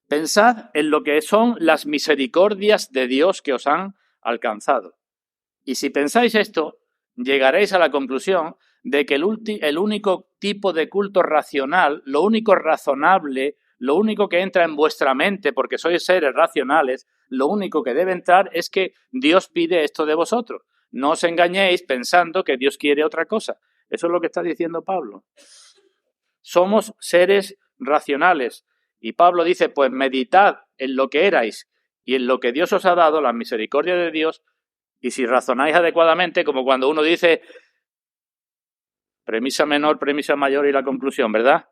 Pensad en lo que son las misericordias de Dios que os han alcanzado. Y si pensáis esto, llegaréis a la conclusión de que el único tipo de culto racional, lo único razonable, lo único que entra en vuestra mente, porque sois seres racionales, lo único que debe entrar es que Dios pide esto de vosotros. No os engañéis pensando que Dios quiere otra cosa. Eso es lo que está diciendo Pablo. Somos seres racionales. Y Pablo dice, pues meditad en lo que erais y en lo que Dios os ha dado, la misericordia de Dios, y si razonáis adecuadamente, como cuando uno dice premisa menor, premisa mayor y la conclusión, ¿verdad?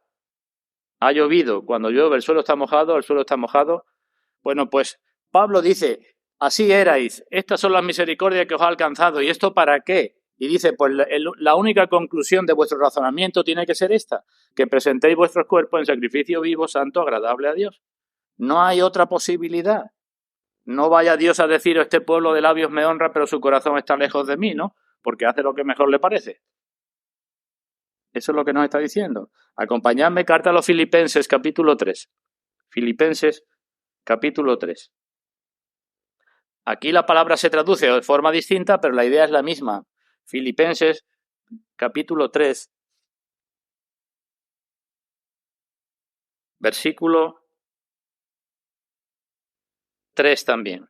Ha llovido, cuando llueve el suelo está mojado. Bueno, pues Pablo dice, así erais, estas son las misericordias que os ha alcanzado, ¿y esto para qué? Y dice, pues la única conclusión de vuestro razonamiento tiene que ser esta, que presentéis vuestros cuerpos en sacrificio vivo, santo, agradable a Dios. No hay otra posibilidad. No vaya Dios a decir, este pueblo de labios me honra, pero su corazón está lejos de mí, ¿no? Porque hace lo que mejor le parece. Eso es lo que nos está diciendo. Acompañadme, carta a los Filipenses, capítulo 3. Filipenses, capítulo 3. Aquí la palabra se traduce de forma distinta, pero la idea es la misma. Filipenses, capítulo 3. versículo 3 también.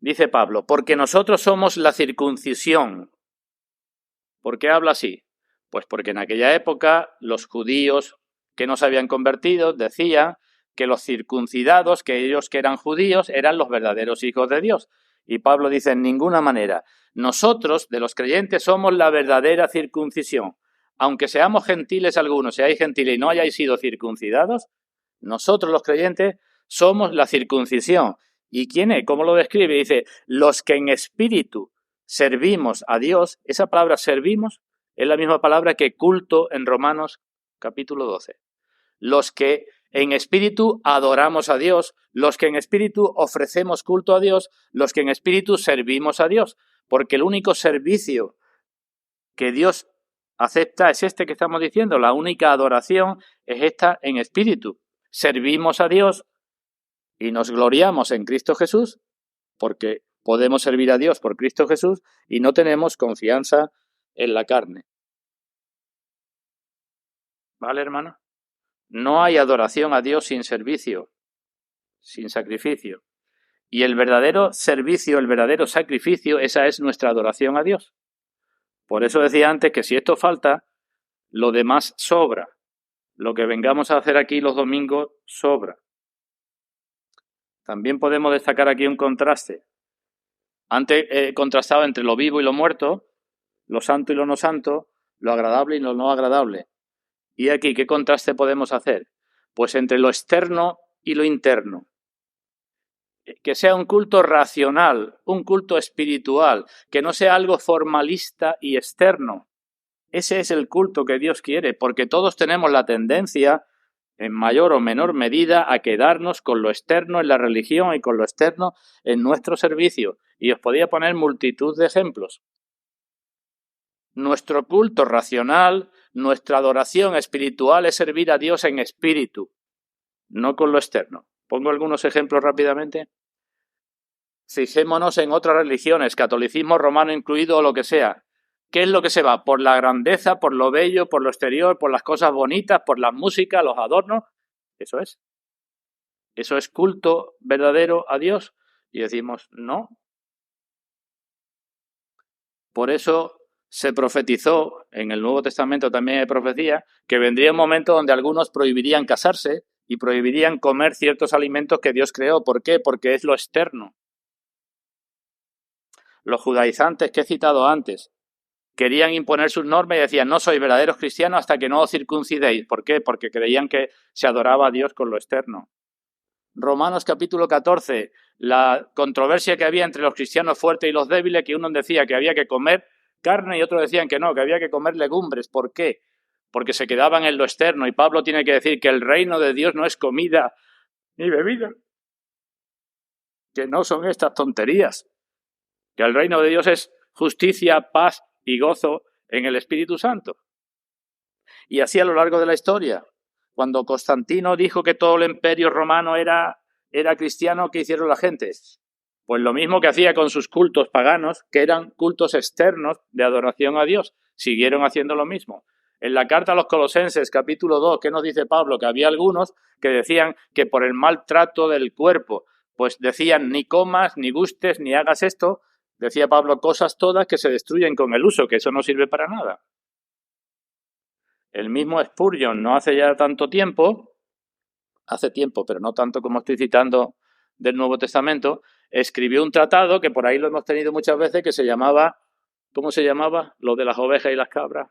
Dice Pablo, porque nosotros somos la circuncisión. ¿Por qué habla así? Pues porque en aquella época los judíos que no se habían convertido decían que los circuncidados, que ellos que eran judíos, eran los verdaderos hijos de Dios. Y Pablo dice, en ninguna manera. Nosotros, de los creyentes, somos la verdadera circuncisión. Aunque seamos gentiles algunos, seáis gentiles y no hayáis sido circuncidados, nosotros los creyentes somos la circuncisión. ¿Y quién es? ¿Cómo lo describe? Dice, los que en espíritu servimos a Dios. Esa palabra servimos es la misma palabra que culto en Romanos capítulo 12. Los que en espíritu adoramos a Dios, los que en espíritu ofrecemos culto a Dios, los que en espíritu servimos a Dios. Porque el único servicio que Dios acepta es este que estamos diciendo. La única adoración es esta en espíritu. Servimos a Dios y nos gloriamos en Cristo Jesús porque podemos servir a Dios por Cristo Jesús y no tenemos confianza en la carne. ¿Vale, hermano? No hay adoración a Dios sin servicio, sin sacrificio. Y el verdadero servicio, el verdadero sacrificio, esa es nuestra adoración a Dios. Por eso decía antes que si esto falta, lo demás sobra. Lo que vengamos a hacer aquí los domingos sobra. También podemos destacar aquí un contraste. Antes he contrastado entre lo vivo y lo muerto, lo santo y lo no santo, lo agradable y lo no agradable. Y aquí, ¿qué contraste podemos hacer? Pues entre lo externo y lo interno. Que sea un culto racional, un culto espiritual, que no sea algo formalista y externo. Ese es el culto que Dios quiere, porque todos tenemos la tendencia, en mayor o menor medida, a quedarnos con lo externo en la religión y con lo externo en nuestro servicio. Y os podía poner multitud de ejemplos. Nuestro culto racional, nuestra adoración espiritual es servir a Dios en espíritu, no con lo externo. Pongo algunos ejemplos rápidamente. Fijémonos en otras religiones, catolicismo romano incluido o lo que sea. ¿Qué es lo que se va? Por la grandeza, por lo bello, por lo exterior, por las cosas bonitas, por la música, los adornos. Eso es. Eso es culto verdadero a Dios. Y decimos, no. Por eso se profetizó, en el Nuevo Testamento también hay profecía, que vendría un momento donde algunos prohibirían casarse y prohibirían comer ciertos alimentos que Dios creó. ¿Por qué? Porque es lo externo. Los judaizantes que he citado antes querían imponer sus normas y decían, no sois verdaderos cristianos hasta que no os circuncidéis. ¿Por qué? Porque creían que se adoraba a Dios con lo externo. Romanos capítulo 14, la controversia que había entre los cristianos fuertes y los débiles, que uno decía que había que comer carne y otros decían que no, que había que comer legumbres. ¿Por qué? Porque se quedaban en lo externo y Pablo tiene que decir que el reino de Dios no es comida ni bebida, que no son estas tonterías, que el reino de Dios es justicia, paz y gozo en el Espíritu Santo. Y así a lo largo de la historia. Cuando Constantino dijo que todo el imperio romano era cristiano, ¿qué hicieron la gente? Pues lo mismo que hacía con sus cultos paganos, que eran cultos externos de adoración a Dios. Siguieron haciendo lo mismo. En la carta a los Colosenses, capítulo 2, ¿qué nos dice Pablo? Que había algunos que decían que por el maltrato del cuerpo, pues decían ni comas, ni gustes, ni hagas esto. Decía Pablo, cosas todas que se destruyen con el uso, que eso no sirve para nada. El mismo Spurgeon, no hace ya tanto tiempo, hace tiempo, pero no tanto como estoy citando del Nuevo Testamento, escribió un tratado que por ahí lo hemos tenido muchas veces, que se llamaba, ¿cómo se llamaba? Lo de las ovejas y las cabras.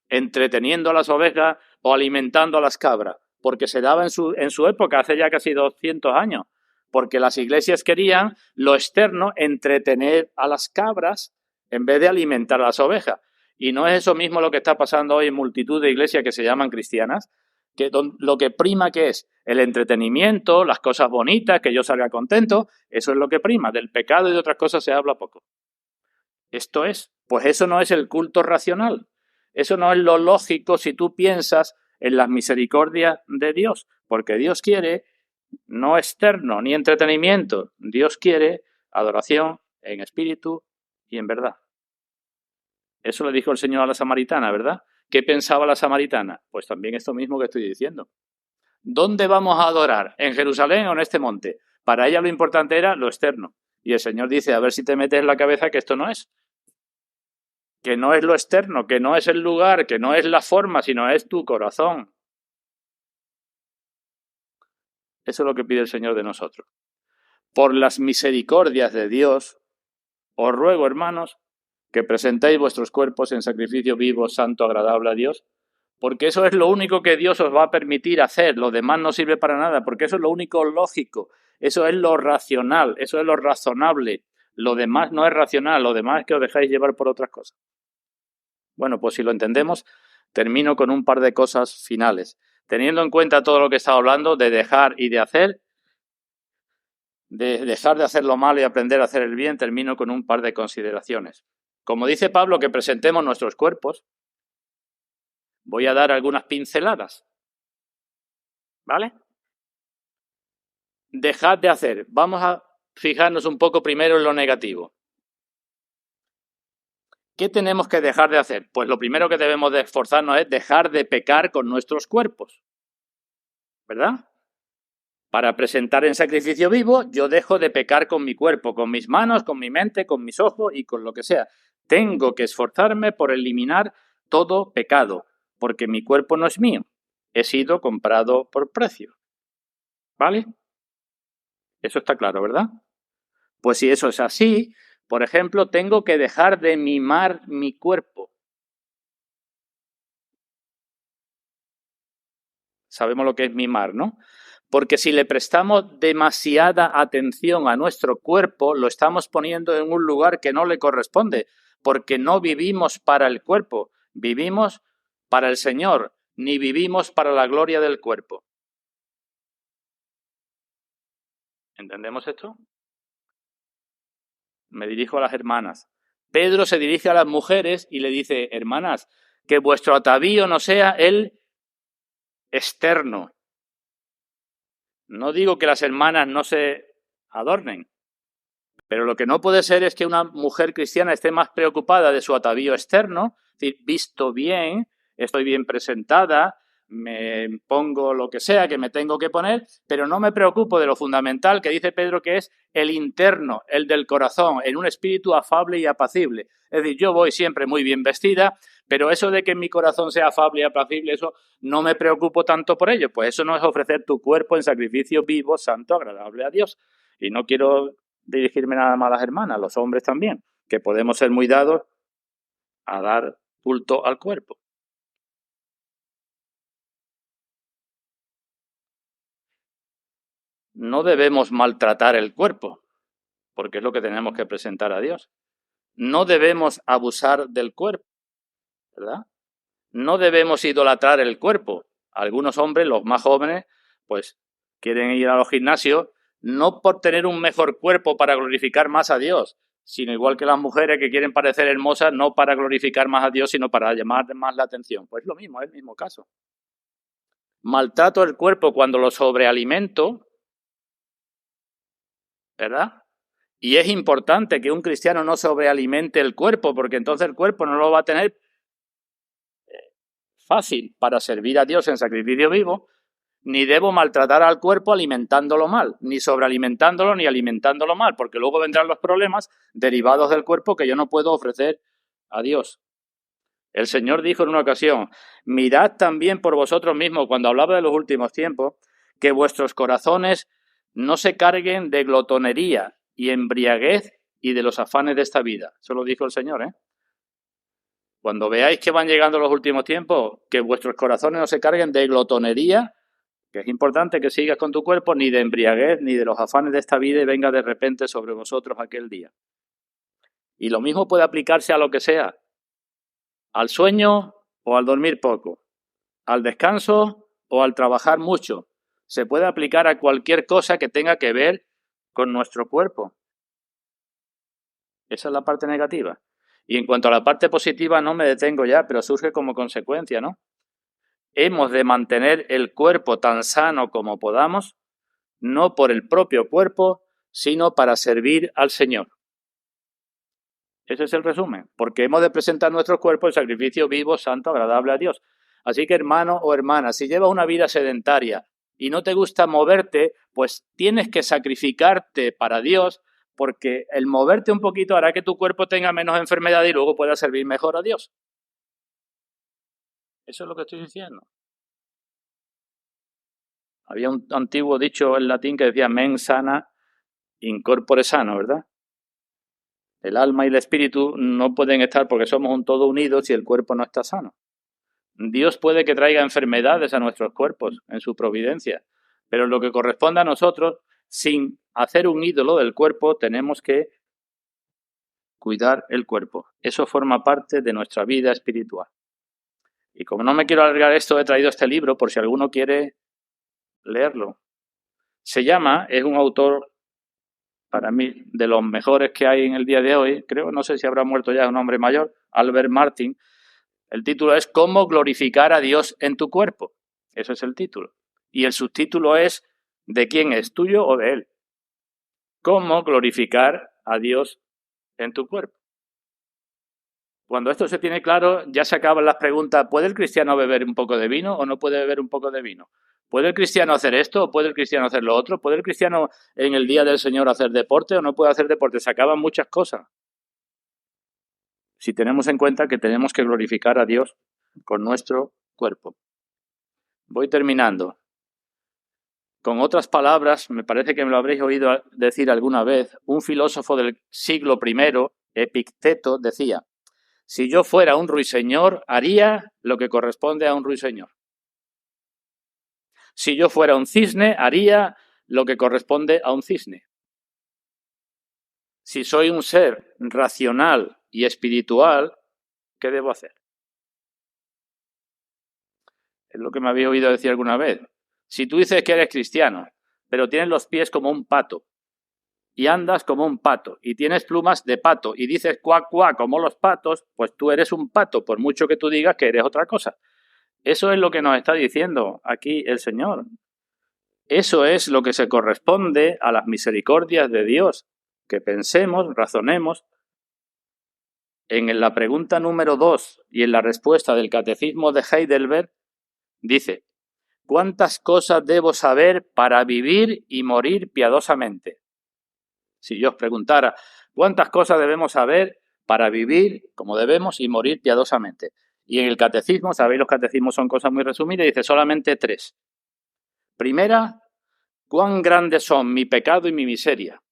Entreteniendo a las ovejas o alimentando a las cabras, porque se daba en su época, hace ya casi 200 años, porque las iglesias querían lo externo, entretener a las cabras en vez de alimentar a las ovejas. Y no es eso mismo lo que está pasando hoy en multitud de iglesias que se llaman cristianas, que lo que prima que es el entretenimiento, las cosas bonitas, que yo salga contento, eso es lo que prima. Del pecado y de otras cosas se habla poco. Esto es, pues eso no es el culto racional. Eso no es lo lógico si tú piensas en las misericordias de Dios, porque Dios quiere no externo ni entretenimiento, Dios quiere adoración en espíritu y en verdad. Eso le dijo el Señor a la samaritana, ¿verdad? ¿Qué pensaba la samaritana? Pues también esto mismo que estoy diciendo. ¿Dónde vamos a adorar? ¿En Jerusalén o en este monte? Para ella lo importante era lo externo. Y el Señor dice, a ver si te metes en la cabeza que esto no es. Que no es lo externo, que no es el lugar, que no es la forma, sino es tu corazón. Eso es lo que pide el Señor de nosotros. Por las misericordias de Dios, os ruego, hermanos, que presentéis vuestros cuerpos en sacrificio vivo, santo, agradable a Dios, porque eso es lo único que Dios os va a permitir hacer, lo demás no sirve para nada, porque eso es lo único lógico, eso es lo racional, eso es lo razonable, lo demás no es racional, lo demás es que os dejáis llevar por otras cosas. Bueno, pues si lo entendemos, termino con un par de cosas finales. Teniendo en cuenta todo lo que he estado hablando de dejar y de hacer, de dejar de hacer lo malo y aprender a hacer el bien, termino con un par de consideraciones. Como dice Pablo, que presentemos nuestros cuerpos, voy a dar algunas pinceladas. ¿Vale? Dejad de hacer. Vamos a fijarnos un poco primero en lo negativo. ¿Qué tenemos que dejar de hacer? Pues lo primero que debemos de esforzarnos es dejar de pecar con nuestros cuerpos. ¿Verdad? Para presentar en sacrificio vivo, yo dejo de pecar con mi cuerpo, con mis manos, con mi mente, con mis ojos y con lo que sea. Tengo que esforzarme por eliminar todo pecado, porque mi cuerpo no es mío. He sido comprado por precio. ¿Vale? Eso está claro, ¿verdad? Pues si eso es así, por ejemplo, tengo que dejar de mimar mi cuerpo. Sabemos lo que es mimar, ¿no? Porque si le prestamos demasiada atención a nuestro cuerpo, lo estamos poniendo en un lugar que no le corresponde, porque no vivimos para el cuerpo, vivimos para el Señor, ni vivimos para la gloria del cuerpo. ¿Entendemos esto? Me dirijo a las hermanas. Pedro se dirige a las mujeres y le dice, hermanas, que vuestro atavío no sea el externo. No digo que las hermanas no se adornen, pero lo que no puede ser es que una mujer cristiana esté más preocupada de su atavío externo, es decir, visto bien, estoy bien presentada, me pongo lo que sea que me tengo que poner, pero no me preocupo de lo fundamental que dice Pedro, que es el interno, el del corazón, en un espíritu afable y apacible. Es decir, yo voy siempre muy bien vestida, pero eso de que mi corazón sea afable y apacible, eso no me preocupo tanto por ello. Pues eso no es ofrecer tu cuerpo en sacrificio vivo, santo, agradable a Dios. Y no quiero dirigirme nada más a las hermanas, los hombres también, que podemos ser muy dados a dar culto al cuerpo. No debemos maltratar el cuerpo, porque es lo que tenemos que presentar a Dios. No debemos abusar del cuerpo, ¿verdad? No debemos idolatrar el cuerpo. Algunos hombres, los más jóvenes, pues quieren ir a los gimnasios no por tener un mejor cuerpo para glorificar más a Dios, sino igual que las mujeres que quieren parecer hermosas no para glorificar más a Dios, sino para llamar más la atención. Pues lo mismo, es el mismo caso. Maltrato el cuerpo cuando lo sobrealimento, ¿verdad? Y es importante que un cristiano no sobrealimente el cuerpo, porque entonces el cuerpo no lo va a tener fácil para servir a Dios en sacrificio vivo, ni debo maltratar al cuerpo alimentándolo mal, ni sobrealimentándolo, ni alimentándolo mal, porque luego vendrán los problemas derivados del cuerpo que yo no puedo ofrecer a Dios. El Señor dijo en una ocasión, mirad también por vosotros mismos, cuando hablaba de los últimos tiempos, que vuestros corazones no se carguen de glotonería y embriaguez y de los afanes de esta vida. Eso lo dijo el Señor, ¿eh? Cuando veáis que van llegando los últimos tiempos, que vuestros corazones no se carguen de glotonería, que es importante que sigas con tu cuerpo, ni de embriaguez, ni de los afanes de esta vida y venga de repente sobre vosotros aquel día. Y lo mismo puede aplicarse a lo que sea, al sueño o al dormir poco, al descanso o al trabajar mucho. Se puede aplicar a cualquier cosa que tenga que ver con nuestro cuerpo. Esa es la parte negativa. Y en cuanto a la parte positiva no me detengo ya, pero surge como consecuencia, ¿no? Hemos de mantener el cuerpo tan sano como podamos, no por el propio cuerpo, sino para servir al Señor. Ese es el resumen, porque hemos de presentar nuestros cuerpos en sacrificio vivo, santo, agradable a Dios. Así que, hermano o hermana, si llevas una vida sedentaria y no te gusta moverte, pues tienes que sacrificarte para Dios, porque el moverte un poquito hará que tu cuerpo tenga menos enfermedad y luego pueda servir mejor a Dios. Eso es lo que estoy diciendo. Había un antiguo dicho en latín que decía mens sana in corpore sano, ¿verdad? El alma y el espíritu no pueden estar porque somos un todo unido si el cuerpo no está sano. Dios puede que traiga enfermedades a nuestros cuerpos en su providencia, pero lo que corresponde a nosotros, sin hacer un ídolo del cuerpo, tenemos que cuidar el cuerpo. Eso forma parte de nuestra vida espiritual. Y como no me quiero alargar esto, he traído este libro por si alguno quiere leerlo. Es un autor, para mí, de los mejores que hay en el día de hoy, creo, no sé si habrá muerto ya, es un hombre mayor, Albert Martin. El título es ¿Cómo glorificar a Dios en tu cuerpo? Ese es el título. Y el subtítulo es ¿de quién es? ¿Tuyo o de él? ¿Cómo glorificar a Dios en tu cuerpo? Cuando esto se tiene claro, ya se acaban las preguntas, ¿puede el cristiano beber un poco de vino o no puede beber un poco de vino? ¿Puede el cristiano hacer esto o puede el cristiano hacer lo otro? ¿Puede el cristiano en el día del Señor hacer deporte o no puede hacer deporte? Se acaban muchas cosas. Si tenemos en cuenta que tenemos que glorificar a Dios con nuestro cuerpo. Voy terminando. Con otras palabras, me parece que me lo habréis oído decir alguna vez, un filósofo del siglo I, Epicteto, decía, si yo fuera un ruiseñor, haría lo que corresponde a un ruiseñor. Si yo fuera un cisne, haría lo que corresponde a un cisne. Si soy un ser racional y espiritual, ¿qué debo hacer? Es lo que me había oído decir alguna vez. Si tú dices que eres cristiano, pero tienes los pies como un pato, y andas como un pato, y tienes plumas de pato, y dices cuac, cuac, como los patos, pues tú eres un pato, por mucho que tú digas que eres otra cosa. Eso es lo que nos está diciendo aquí el Señor. Eso es lo que se corresponde a las misericordias de Dios, que pensemos, razonemos. En la pregunta número 2 y en la respuesta del Catecismo de Heidelberg, dice, ¿cuántas cosas debo saber para vivir y morir piadosamente? Si yo os preguntara, ¿cuántas cosas debemos saber para vivir como debemos y morir piadosamente? Y en el catecismo, sabéis, los catecismos son cosas muy resumidas, dice solamente 3. Primera, cuán grandes son mi pecado y mi miseria.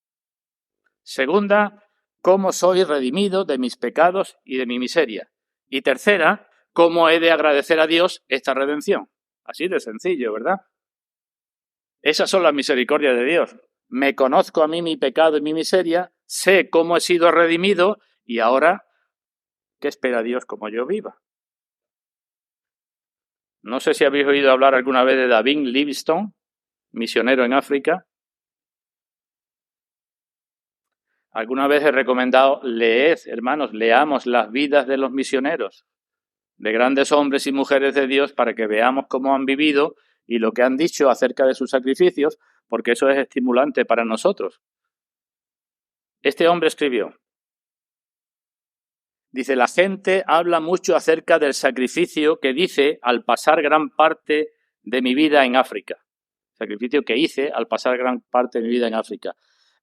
Segunda, cómo soy redimido de mis pecados y de mi miseria. Y tercera, cómo he de agradecer a Dios esta redención. Así de sencillo, ¿verdad? Esas son las misericordias de Dios. Me conozco a mí mi pecado y mi miseria, sé cómo he sido redimido y ahora, ¿qué espera Dios como yo viva? No sé si habéis oído hablar alguna vez de David Livingstone, misionero en África. Alguna vez he recomendado, leed, hermanos, leamos las vidas de los misioneros, de grandes hombres y mujeres de Dios, para que veamos cómo han vivido y lo que han dicho acerca de sus sacrificios, porque eso es estimulante para nosotros. Este hombre escribió, dice, la gente habla mucho acerca del sacrificio que dice al pasar gran parte de mi vida en África. Sacrificio que hice al pasar gran parte de mi vida en África.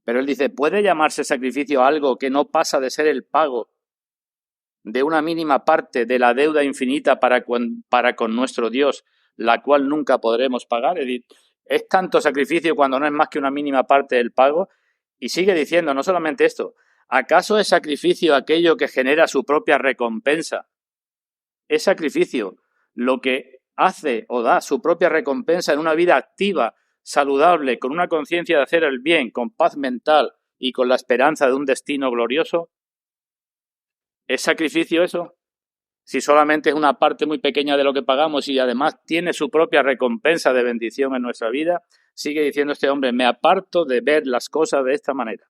Pero él dice, ¿puede llamarse sacrificio algo que no pasa de ser el pago de una mínima parte de la deuda infinita para con nuestro Dios, la cual nunca podremos pagar? Es decir, es tanto sacrificio cuando no es más que una mínima parte del pago. Y sigue diciendo, no solamente esto, ¿acaso es sacrificio aquello que genera su propia recompensa? Es sacrificio lo que hace o da su propia recompensa en una vida activa, saludable, con una conciencia de hacer el bien, con paz mental y con la esperanza de un destino glorioso. ¿Es sacrificio eso? Si solamente es una parte muy pequeña de lo que pagamos y además tiene su propia recompensa de bendición en nuestra vida, sigue diciendo este hombre, me aparto de ver las cosas de esta manera.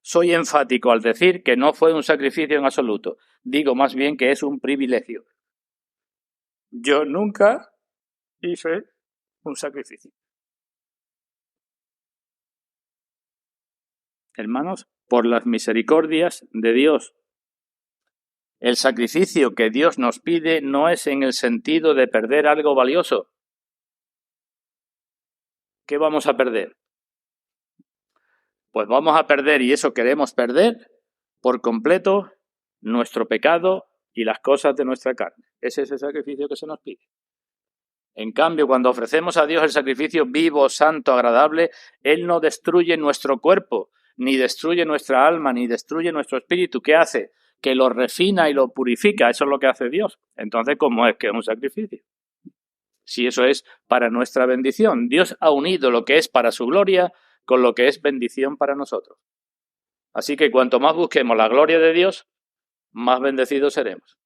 Soy enfático al decir que no fue un sacrificio en absoluto. Digo más bien que es un privilegio. Yo nunca hice un sacrificio. Hermanos, por las misericordias de Dios. El sacrificio que Dios nos pide no es en el sentido de perder algo valioso. ¿Qué vamos a perder? Pues vamos a perder, y eso queremos perder, por completo, nuestro pecado y las cosas de nuestra carne. Ese es el sacrificio que se nos pide. En cambio, cuando ofrecemos a Dios el sacrificio vivo, santo, agradable, Él no destruye nuestro cuerpo, ni destruye nuestra alma, ni destruye nuestro espíritu. ¿Qué hace? Que lo refina y lo purifica. Eso es lo que hace Dios. Entonces, ¿cómo es que es un sacrificio? Si eso es para nuestra bendición. Dios ha unido lo que es para su gloria con lo que es bendición para nosotros. Así que cuanto más busquemos la gloria de Dios, más bendecidos seremos.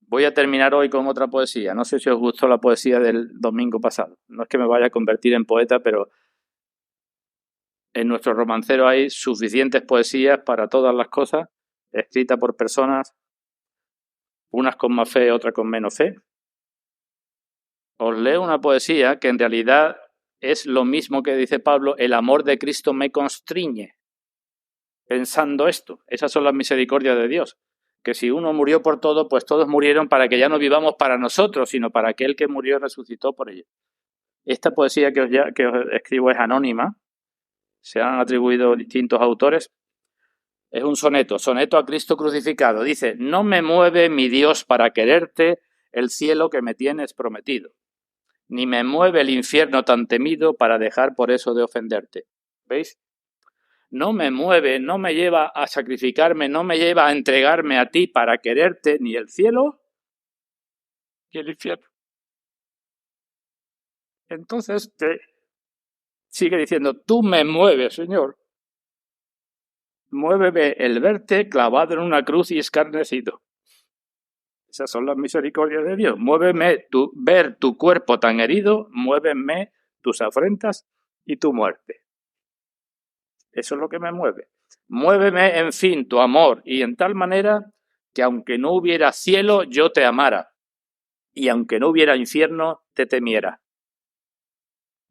Voy a terminar hoy con otra poesía. No sé si os gustó la poesía del domingo pasado. No es que me vaya a convertir en poeta, pero en nuestro romancero hay suficientes poesías para todas las cosas, escritas por personas, unas con más fe, otras con menos fe. Os leo una poesía que en realidad es lo mismo que dice Pablo: el amor de Cristo me constriñe. Pensando esto, esas son las misericordias de Dios. Que si uno murió por todo, pues todos murieron para que ya no vivamos para nosotros, sino para aquel que murió y resucitó por ellos. Esta poesía que os escribo es anónima, se han atribuido distintos autores. Es un soneto a Cristo crucificado. Dice: no me mueve, mi Dios, para quererte el cielo que me tienes prometido, ni me mueve el infierno tan temido para dejar por eso de ofenderte. ¿Veis? No me mueve, no me lleva a sacrificarme, no me lleva a entregarme a ti para quererte, ni el cielo ni el infierno. Entonces te sigue diciendo: tú me mueves, Señor. Muéveme el verte clavado en una cruz y escarnecido. Esas son las misericordias de Dios. Muéveme ver tu cuerpo tan herido, muéveme tus afrentas y tu muerte. Eso es lo que me mueve. Muéveme, en fin, tu amor, y en tal manera que aunque no hubiera cielo, yo te amara, y aunque no hubiera infierno, te temiera.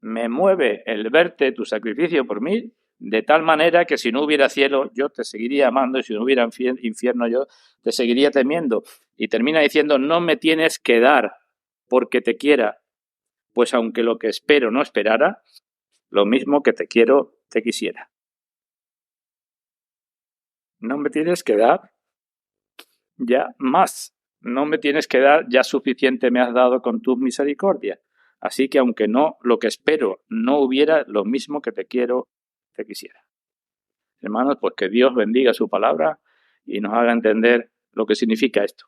Me mueve el verte tu sacrificio por mí, de tal manera que si no hubiera cielo, yo te seguiría amando, y si no hubiera infierno, yo te seguiría temiendo. Y termina diciendo: no me tienes que dar porque te quiera, pues aunque lo que espero no esperara, lo mismo que te quiero, te quisiera. No me tienes que dar ya más. No me tienes que dar, ya suficiente me has dado con tus misericordias. Así que aunque no, lo que espero no hubiera, lo mismo que te quiero, te quisiera. Hermanos, pues que Dios bendiga su palabra y nos haga entender lo que significa esto.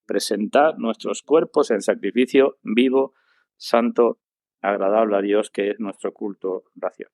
Presentar nuestros cuerpos en sacrificio vivo, santo, agradable a Dios, que es nuestro culto racional.